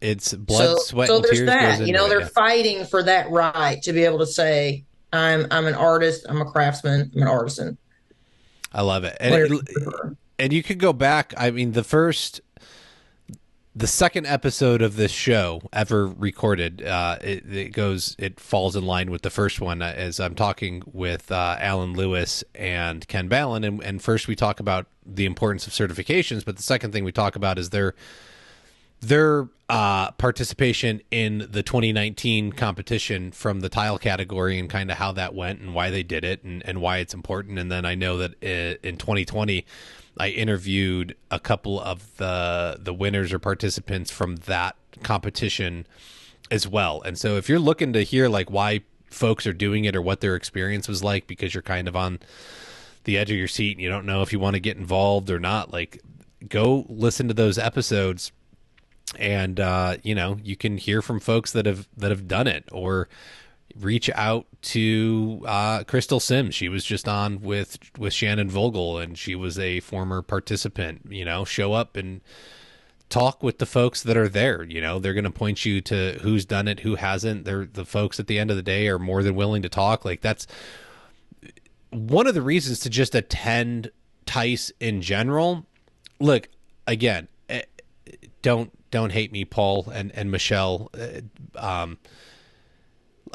It's blood, So sweat, so and there's tears goes that. into it. They're Yeah, fighting for that right to be able to say, I'm an artist, I'm a craftsman, I'm an artisan. I love it. Whatever you prefer. And you could go back. I mean, the second episode of this show ever recorded, it falls in line with the first one, as I'm talking with Alan Lewis and Ken Ballin. And first we talk about the importance of certifications, but the second thing we talk about is their participation in the 2019 competition from the tile category, and kind of how that went and why they did it, and why it's important. And then I know that in 2020, I interviewed a couple of the winners or participants from that competition as well. And so if you're looking to hear like why folks are doing it or what their experience was like, because you're kind of on the edge of your seat and you don't know if you want to get involved or not, like, go listen to those episodes. And you can hear from folks that have done it, or reach out to Crystal Sims. She was just on with Shannon Vogel, and she was a former participant. Show up and talk with the folks that are there. They're going to point you to who's done it, who hasn't. They're the folks at the end of the day are more than willing to talk. Like, that's one of the reasons to just attend TICE in general. Look, again, don't hate me, Paul and Michelle.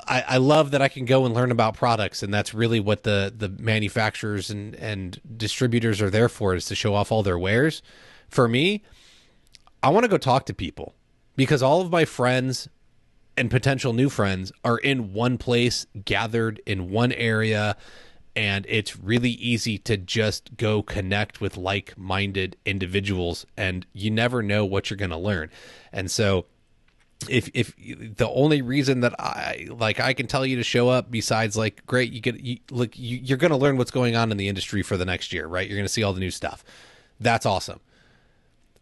I love that I can go and learn about products, and that's really what the manufacturers and distributors are there for, is to show off all their wares. For me, I want to go talk to people, because all of my friends and potential new friends are in one place, gathered in one area, and it's really easy to just go connect with like-minded individuals, and you never know what you're going to learn. And so if the only reason that I can tell you to show up, besides like, great, you're going to learn what's going on in the industry for the next year, right? You're going to see all the new stuff. That's awesome.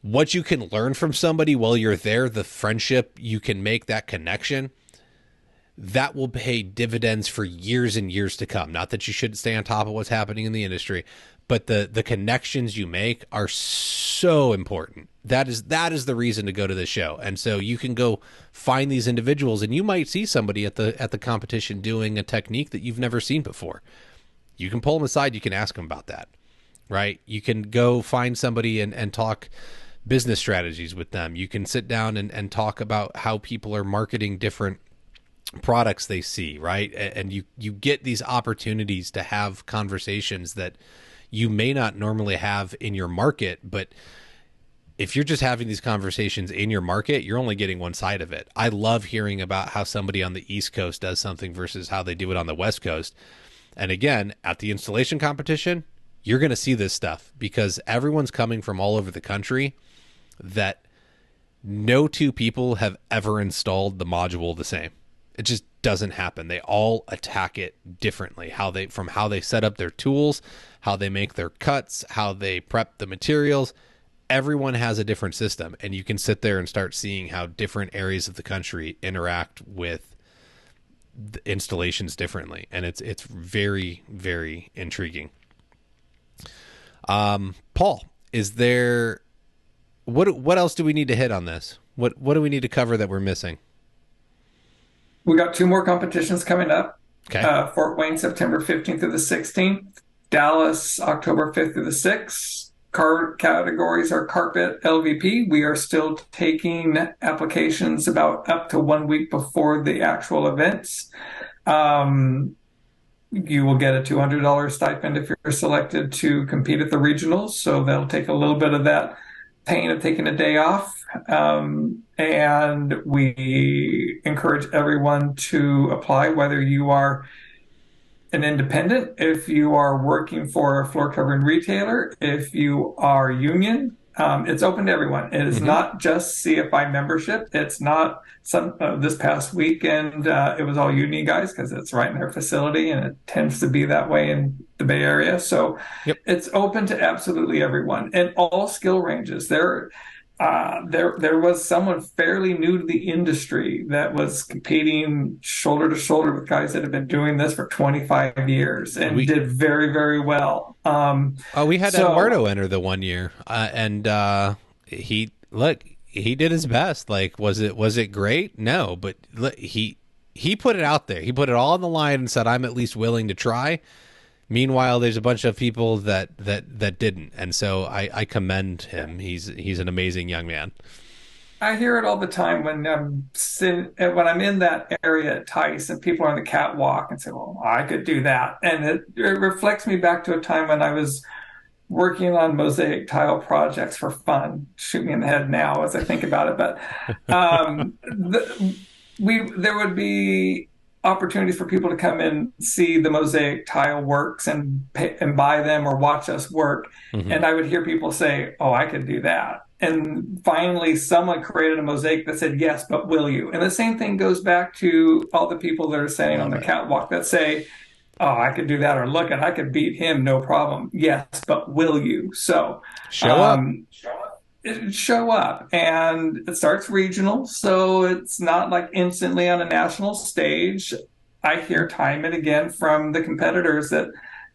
What you can learn from somebody while you're there, the friendship you can make, that connection, that will pay dividends for years and years to come. Not that you shouldn't stay on top of what's happening in the industry, but the connections you make are so important. That is the reason to go to this show. And so you can go find these individuals, and you might see somebody at the competition doing a technique that you've never seen before. You can pull them aside, you can ask them about that, right? You can go find somebody and talk business strategies with them. You can sit down and talk about how people are marketing different products they see, right? And you get these opportunities to have conversations that you may not normally have in your market. But if you're just having these conversations in your market, you're only getting one side of it. I love hearing about how somebody on the East Coast does something versus how they do it on the West Coast. And again, at the installation competition, you're going to see this stuff, because everyone's coming from all over the country, that no two people have ever installed the module the same. It just doesn't happen. They all attack it differently. How they set up their tools, how they make their cuts, how they prep the materials. Everyone has a different system, and you can sit there and start seeing how different areas of the country interact with the installations differently, and it's very, very intriguing. Paul, is there what else do we need to hit on this? What do we need to cover that we're missing? We got two more competitions coming up. Okay. Fort Wayne, September 15th through the 16th. Dallas, October 5th through the 6th. Categories are carpet, LVP. We are still taking applications about up to 1 week before the actual events. You will get a $200 stipend if you're selected to compete at the regionals. So they'll take a little bit of that pain of taking a day off. And we encourage everyone to apply, whether you are an independent, if you are working for a floor covering retailer, if you are union, it's open to everyone. It is Mm-hmm. not just CFI membership. It's not this past weekend, it was all union guys because it's right in their facility and it tends to be that way in the Bay Area. So Yep. it's open to absolutely everyone and all skill ranges. There was someone fairly new to the industry that was competing shoulder to shoulder with guys that have been doing this for 25 years and did very, very well. We had So Eduardo enter the 1 year, and he did his best. Like, was it great? No, but look, he put it out there. He put it all on the line and said, "I'm at least willing to try." Meanwhile, there's a bunch of people that didn't, and so I commend him. He's an amazing young man. I hear it all the time when I'm in that area at Tice and people are on the catwalk and say, "Well, I could do that," and it reflects me back to a time when I was working on mosaic tile projects for fun. Shoot me in the head now as I think about it, but there would be opportunities for people to come and see the mosaic tile works and buy them or watch us work. Mm-hmm. And I would hear people say, "Oh, I could do that." And finally, someone created a mosaic that said, "Yes, but will you?" And the same thing goes back to all the people that are standing on the catwalk that say, "Oh, I could do that," or "Look, I could beat him, no problem." Yes, but will you? So show up. Show up, and it starts regional, so it's not like instantly on a national stage. I hear time and again from the competitors that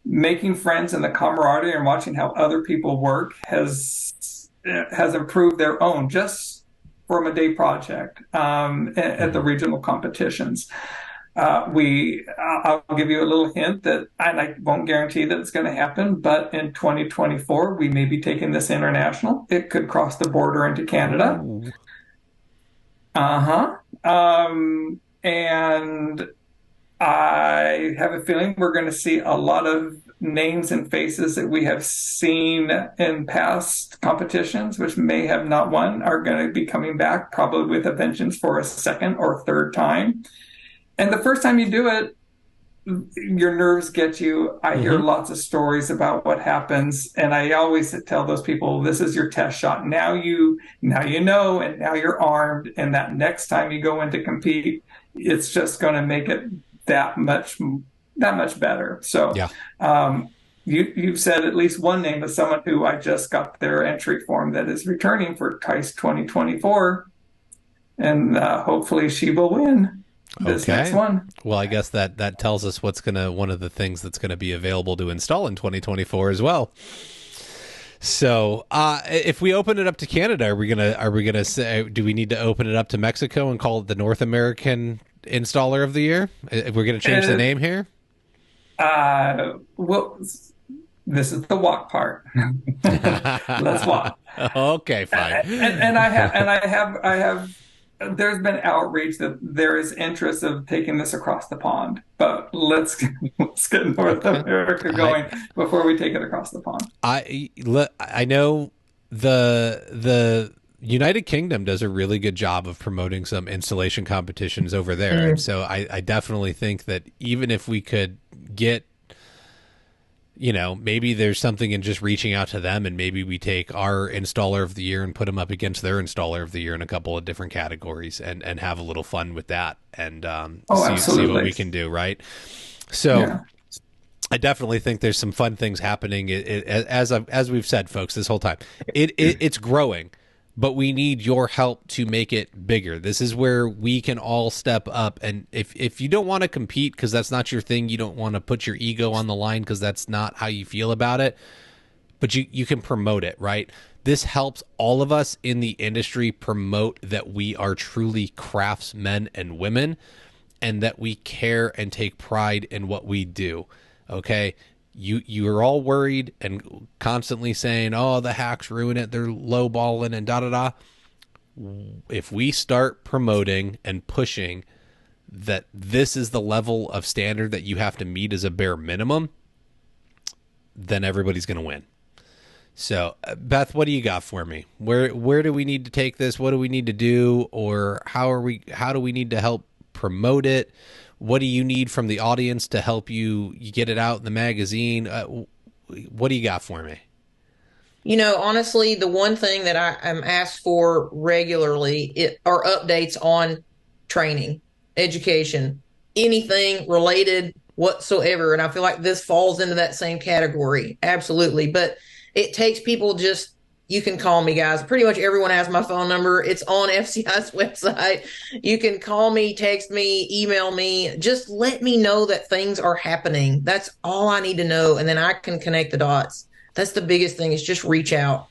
making friends and the camaraderie and watching how other people work has improved their own just from a day project at the regional competitions. I'll give you a little hint that, and I won't guarantee that it's going to happen, but in 2024, we may be taking this international. It could cross the border into Canada. Ooh. And I have a feeling we're going to see a lot of names and faces that we have seen in past competitions, which may have not won, are going to be coming back probably with a vengeance for a second or third time. And the first time you do it, your nerves get you. I hear lots of stories about what happens, and I always tell those people, "This is your test shot. Now you know, and now you're armed. And that next time you go in to compete, it's just going to make it that much better." So, yeah. You've said at least one name of someone who I just got their entry form that is returning for TICE 2024, and hopefully she will win this next one. Well, I guess that tells us one of the things that's gonna be available to install in 2024 as well. So, if we open it up to Canada, are we gonna say, do we need to open it up to Mexico and call it the North American Installer of the Year? If we're gonna change the name here. Well, this is the walk part. Let's walk. Okay, fine. And I have. There's been outreach that there is interest of taking this across the pond, but let's get North America going before we take it across the pond. I know the United Kingdom does a really good job of promoting some installation competitions over there, and so I definitely think that even if we could get, maybe there's something in just reaching out to them, and maybe we take our installer of the year and put them up against their installer of the year in a couple of different categories and have a little fun with that and see what we can do. Right. So yeah. I definitely think there's some fun things happening. As we've said, folks, this whole time, it's growing, but we need your help to make it bigger. This is where we can all step up. And if you don't want to compete because that's not your thing, you don't want to put your ego on the line because that's not how you feel about it, but you can promote it, right? This helps all of us in the industry promote that we are truly craftsmen and women and that we care and take pride in what we do. Okay. You are all worried and constantly saying, "Oh, the hacks ruin it. They're lowballing and da-da-da." If we start promoting and pushing that this is the level of standard that you have to meet as a bare minimum, then everybody's going to win. So, Beth, what do you got for me? Where do we need to take this? What do we need to do? Or how do we need to help promote it? What do you need from the audience to help you get it out in the magazine? What do you got for me? Honestly, the one thing that I am asked for regularly are updates on training, education, anything related whatsoever. And I feel like this falls into that same category. Absolutely. But it takes people just, you can call me, guys. Pretty much everyone has my phone number. It's on FCI's website. You can call me, text me, email me. Just let me know that things are happening. That's all I need to know. And then I can connect the dots. That's the biggest thing, is just reach out.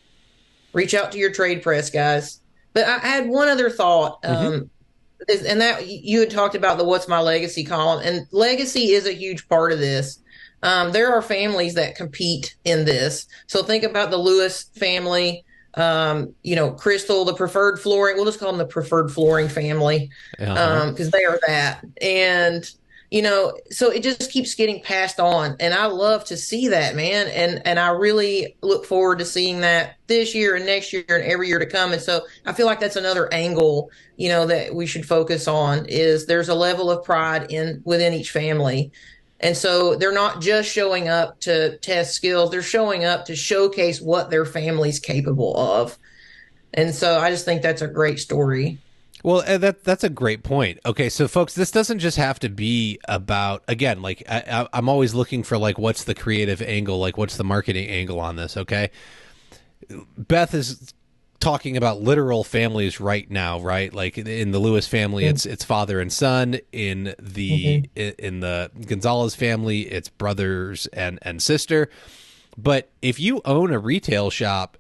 Reach out to your trade press, guys. But I had one other thought. And that you had talked about the What's My Legacy column, and legacy is a huge part of this. There are families that compete in this. So think about the Lewis family, Crystal, the preferred flooring. We'll just call them the preferred flooring family, because they are that. And so it just keeps getting passed on. And I love to see that, man. And I really look forward to seeing that this year and next year and every year to come. And so I feel like that's another angle, that we should focus on, is there's a level of pride within each family. And so they're not just showing up to test skills. They're showing up to showcase what their family's capable of. And so I just think that's a great story. Well, that's a great point. Okay, so folks, this doesn't just have to be about, again, like I'm always looking for like what's the creative angle, like what's the marketing angle on this. Okay, Beth is talking about literal families right now, right? Like in the Lewis family, it's father and son. In the in the Gonzalez family, it's brothers and sister. But if you own a retail shop,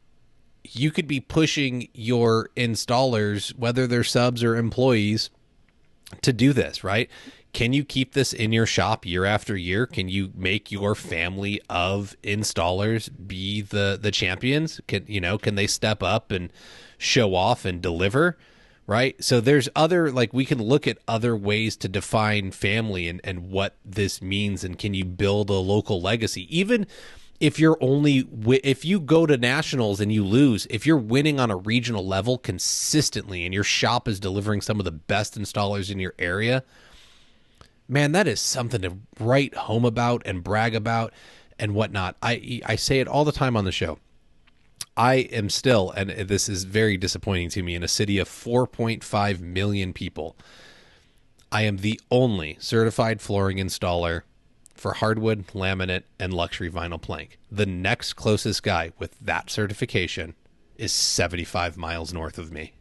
you could be pushing your installers, whether they're subs or employees, to do this, right? Can you keep this in your shop year after year? Can you make your family of installers be the champions? Can they step up and show off and deliver, right? So there's we can look at other ways to define family and what this means, and can you build a local legacy? Even if if you go to nationals and you lose, if you're winning on a regional level consistently and your shop is delivering some of the best installers in your area, man, that is something to write home about and brag about and whatnot. I say it all the time on the show. I am still, and this is very disappointing to me, in a city of 4.5 million people, I am the only certified flooring installer for hardwood, laminate, and luxury vinyl plank. The next closest guy with that certification is 75 miles north of me.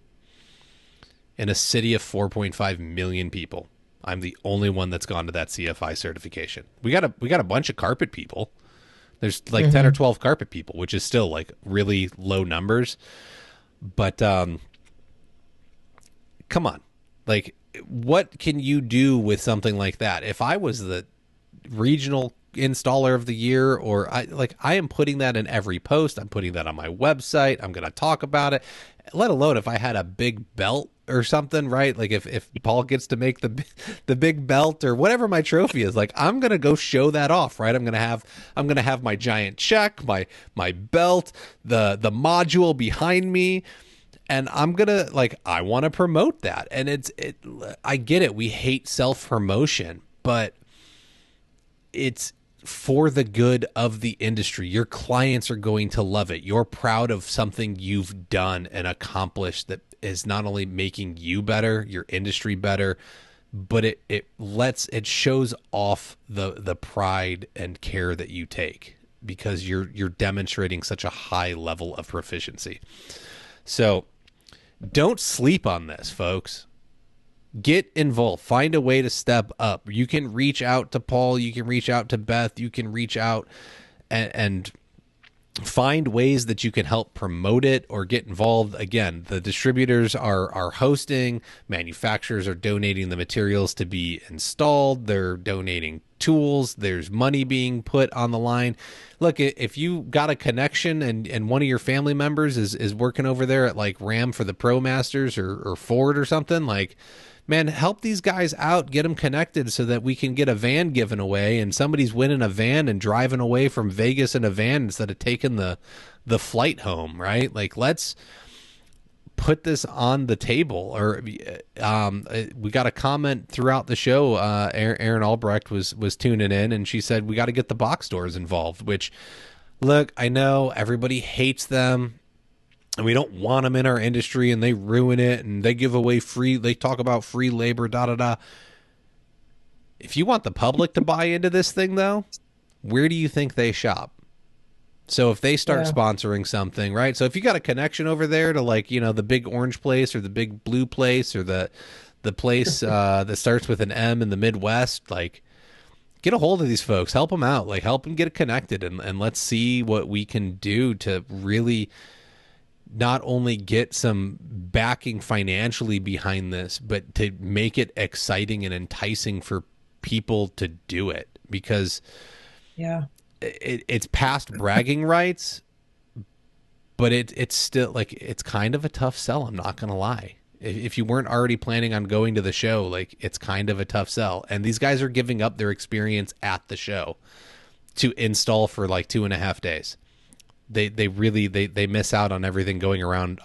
In a city of 4.5 million people, I'm the only one that's gone to that CFI certification. We got a bunch of carpet people. There's like 10 or 12 carpet people, which is still like really low numbers. But come on. Like, what can you do with something like that? If I was the regional installer of the year, or I am putting that in every post. I'm putting that on my website. I'm going to talk about it, let alone if I had a big belt or something, right? Like if Paul gets to make the big belt or whatever my trophy is, like I'm going to go show that off, right? I'm going to have my giant check, my belt, the module behind me. And I'm going to I want to promote that. And I get it. We hate self-promotion, but it's for the good of the industry. Your clients are going to love it. You're proud of something you've done and accomplished that is not only making you better, your industry better, but it shows off the pride and care that you take, because you're demonstrating such a high level of proficiency. So don't sleep on this, folks. Get involved. Find a way to step up. You can reach out to Paul. You can reach out to Beth. You can reach out and find ways that you can help promote it or get involved. Again, the distributors are hosting. Manufacturers are donating the materials to be installed. They're donating tools. There's money being put on the line. Look, if you got a connection and one of your family members is working over there at like Ram for the Pro Masters or Ford or something, man, help these guys out, get them connected so that we can get a van given away, and somebody's winning a van and driving away from Vegas in a van instead of taking the flight home, right? Let's put this on the table. Or we got a comment throughout the show. Aaron Albrecht was tuning in, and she said we got to get the box stores involved. Which, look, I know everybody hates them, and we don't want them in our industry, and they ruin it, and they give away they talk about free labor, da da da. If you want the public to buy into this thing, though, where do you think they shop? So if they start sponsoring something, right? So if you got a connection over there to, like, you know, the big orange place or the big blue place or the place that starts with an M in the Midwest, like, get a hold of these folks, help them out, like, help them get connected, and let's see what we can do to really not only get some backing financially behind this, but to make it exciting and enticing for people to do it, because it's past bragging rights, but it's still, like, it's kind of a tough sell. I'm not going to lie. If you weren't already planning on going to the show, like, it's kind of a tough sell. And these guys are giving up their experience at the show to install for like 2.5 days. They really miss out on everything going around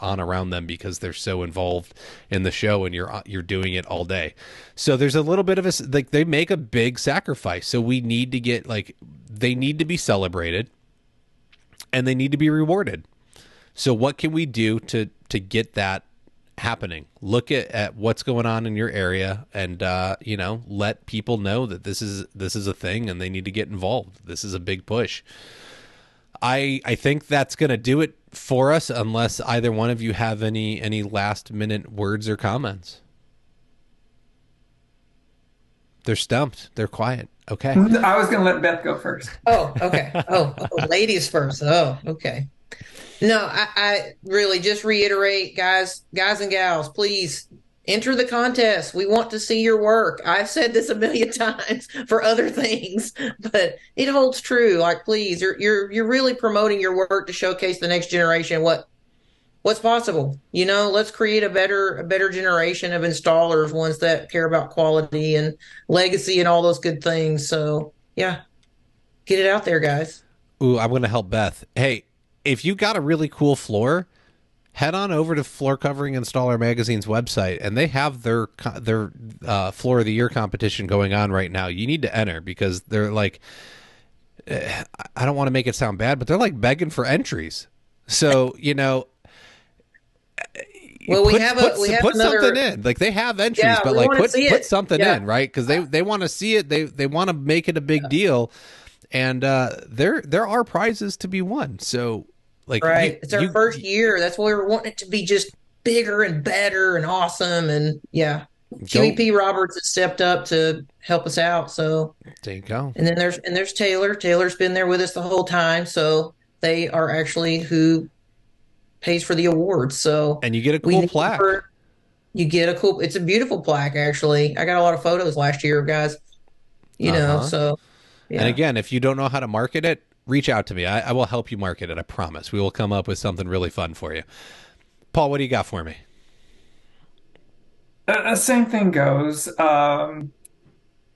them because they're so involved in the show, and you're doing it all day. So there's a little bit of like, they make a big sacrifice. So we need to get, like, they need to be celebrated and they need to be rewarded. So what can we do to get that happening? Look at what's going on in your area, and you know, let people know that this is a thing and they need to get involved. This is a big push. I think that's going to do it for us, unless either one of you have any last minute words or comments. They're stumped. They're quiet. Okay. I was going to let Beth go first. Oh, okay. Oh, ladies first. Oh, okay. No, I really just reiterate, guys and gals, please enter the contest. We want to see your work. I've said this a million times for other things, but it holds true. Like, please, you're really promoting your work to showcase the next generation what's possible. You know, let's create a better generation of installers, ones that care about quality and legacy and all those good things. So yeah, get it out there, guys. Ooh, I'm going to help Beth. Hey, if you got a really cool floor, head on over to Floor Covering Installer Magazine's website, and they have their Floor of the Year competition going on right now. You need to enter, because they're like, I don't want to make it sound bad, but they're like begging for entries. So, you know, well, we have put another, something in. Like, they have entries, but like put something in, right? Because they want to see it. They want to make it a big deal, and there are prizes to be won. So, like, right, it's our first year. That's why we're wanting it to be just bigger and better and awesome. And yeah, QEP Roberts has stepped up to help us out. So there you go. And then there's Taylor. Taylor's been there with us the whole time. So they are actually who pays for the awards. So, and you get a cool plaque. It's a beautiful plaque, actually. I got a lot of photos last year, guys. You know, so yeah. And again, if you don't know how to market it, reach out to me. I will help you market it. I promise. We will come up with something really fun for you. Paul, what do you got for me? Same thing goes.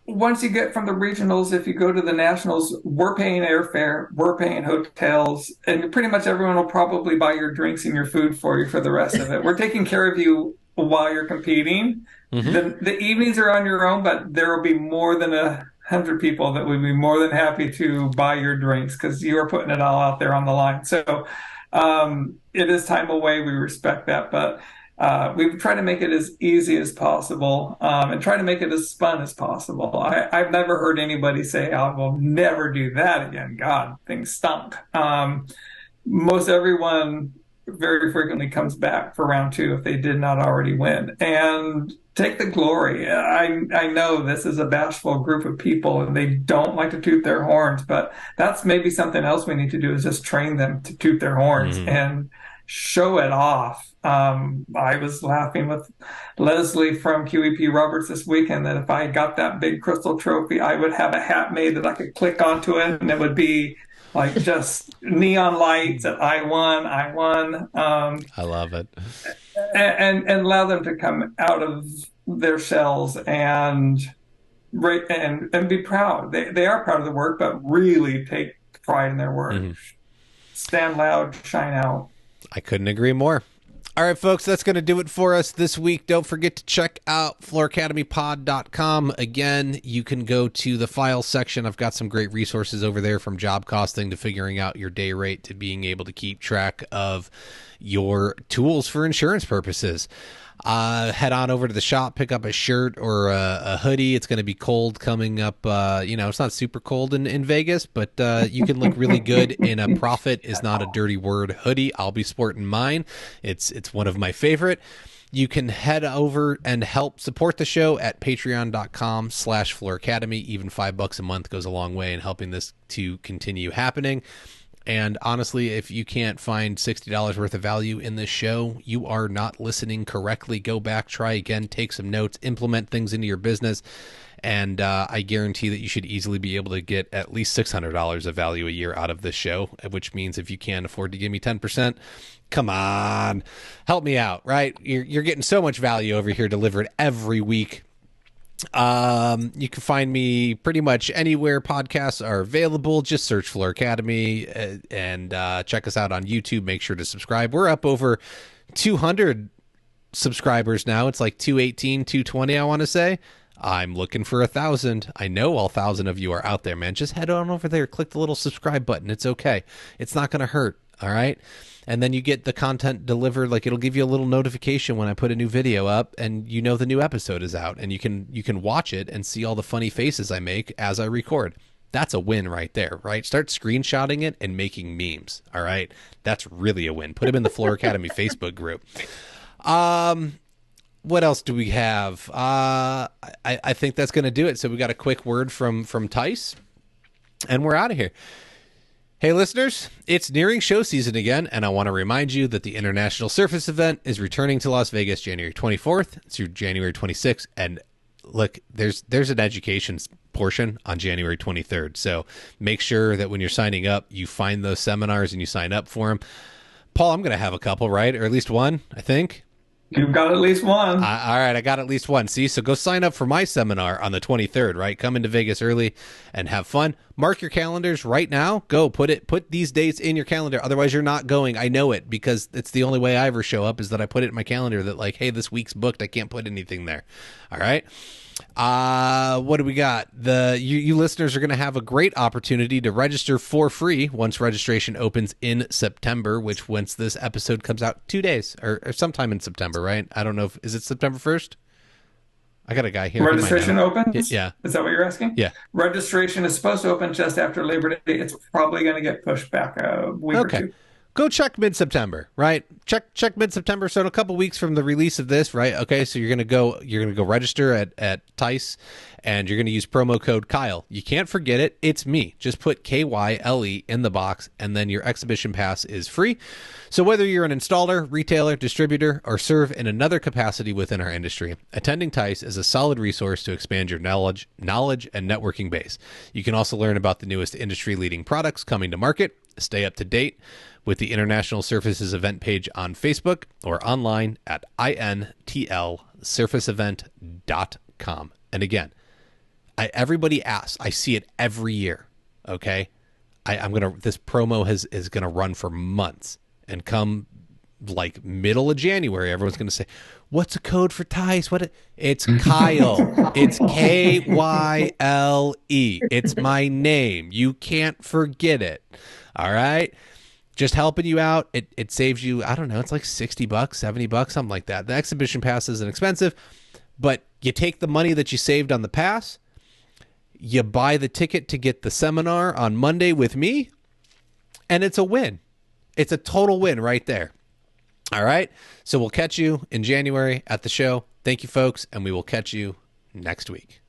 Once you get from the regionals, if you go to the nationals, we're paying airfare, we're paying hotels, and pretty much everyone will probably buy your drinks and your food for you for the rest of it. We're taking care of you while you're competing. Mm-hmm. The evenings are on your own, but there will be more than 100 people that would be more than happy to buy your drinks, because you are putting it all out there on the line. So it is time away. We respect that, but we try to make it as easy as possible, and try to make it as fun as possible. I've never heard anybody say, I will never do that again. God, things stunk. Most everyone very frequently comes back for round two if they did not already win, and take the glory. I know this is a bashful group of people and they don't like to toot their horns, but that's maybe something else we need to do, is just train them to toot their horns and show it off. I was laughing with Leslie from QEP Roberts this weekend that if I got that big crystal trophy, I would have a hat made that I could click onto it, and it would be like just neon lights that I won. I love it. And allow them to come out of their shells and be proud. They are proud of the work, but really take pride in their work. Stand loud, shine out. I couldn't agree more. All right, folks, that's going to do it for us this week. Don't forget to check out flooracademypod.com. Again, you can go to the files section. I've got some great resources over there, from job costing to figuring out your day rate to being able to keep track of your tools for insurance purposes. Head on over to the shop, pick up a shirt or a hoodie. It's going to be cold coming up. It's not super cold in Vegas, but you can look really good in a profit is not a dirty word hoodie. I'll be sporting mine. It's one of my favorite. You can head over and help support the show at patreon.com/Floor Academy. Even $5 a month goes a long way in helping this to continue happening. And honestly, if you can't find $60 worth of value in this show, you are not listening correctly. Go back, try again, take some notes, implement things into your business. And I guarantee that you should easily be able to get at least $600 of value a year out of this show, which means if you can't afford to give me 10%, come on, help me out, right? You're getting so much value over here delivered every week. You can find me pretty much anywhere podcasts are available. Just search Floor Academy and check us out on YouTube. Make sure to subscribe. We're up over 200 subscribers now. It's like 218, 220, I want to say. I'm looking for 1,000. I know all 1,000 of you are out there, man. Just head on over there, click the little subscribe button. It's okay. It's not going to hurt. All right. And then you get the content delivered. Like, it'll give you a little notification when I put a new video up, and you know the new episode is out, and you can watch it and see all the funny faces I make as I record. That's a win right there, right? Start screenshotting it and making memes. All right. That's really a win. Put them in the Floor Academy Facebook group. What else do we have? I think that's going to do it. So we got a quick word from Tice, and we're out of here. Hey, listeners, it's nearing show season again, and I want to remind you that the International Surface event is returning to Las Vegas January 24th through January 26th. And look, there's an education portion on January 23rd. So make sure that when you're signing up, you find those seminars and you sign up for them. Paul, I'm going to have a couple, right? Or at least one, I think. You've got at least one. All right, I got at least one. See, so go sign up for my seminar on the 23rd, right? Come into Vegas early and have fun. Mark your calendars right now. Go put these dates in your calendar. Otherwise, you're not going. I know it, because it's the only way I ever show up is that I put it in my calendar that, like, hey, this week's booked. I can't put anything there. All right. What do we got? You listeners are going to have a great opportunity to register for free once registration opens in September, which, once this episode comes out, 2 days or sometime in September, right? I don't know is it September 1st? I got a guy here. Registration opens? Yeah. Is that what you're asking? Yeah. Registration is supposed to open just after Labor Day. It's probably going to get pushed back a week or two. Go check mid-September, right? Check mid-September. So in a couple weeks from the release of this, right? Okay, so you're gonna go register at Tice, and you're gonna use promo code Kyle. You can't forget it. It's me. Just put KYLE in the box, and then your exhibition pass is free. So whether you're an installer, retailer, distributor, or serve in another capacity within our industry, attending Tice is a solid resource to expand your knowledge and networking base. You can also learn about the newest industry-leading products coming to market, stay up to date with the International Surfaces event page on Facebook, or online at intlsurfaceevent.com. And again, everybody asks, I see it every year. Okay. This promo is going to run for months, and come like middle of January, everyone's going to say, what's a code for Tice? It's Kyle. It's KYLE. It's my name. You can't forget it. All right. Just helping you out. It saves you, I don't know, it's like $60, $70, something like that. The exhibition pass isn't expensive, but you take the money that you saved on the pass, you buy the ticket to get the seminar on Monday with me, and it's a win. It's a total win right there. All right. So we'll catch you in January at the show. Thank you, folks, and we will catch you next week.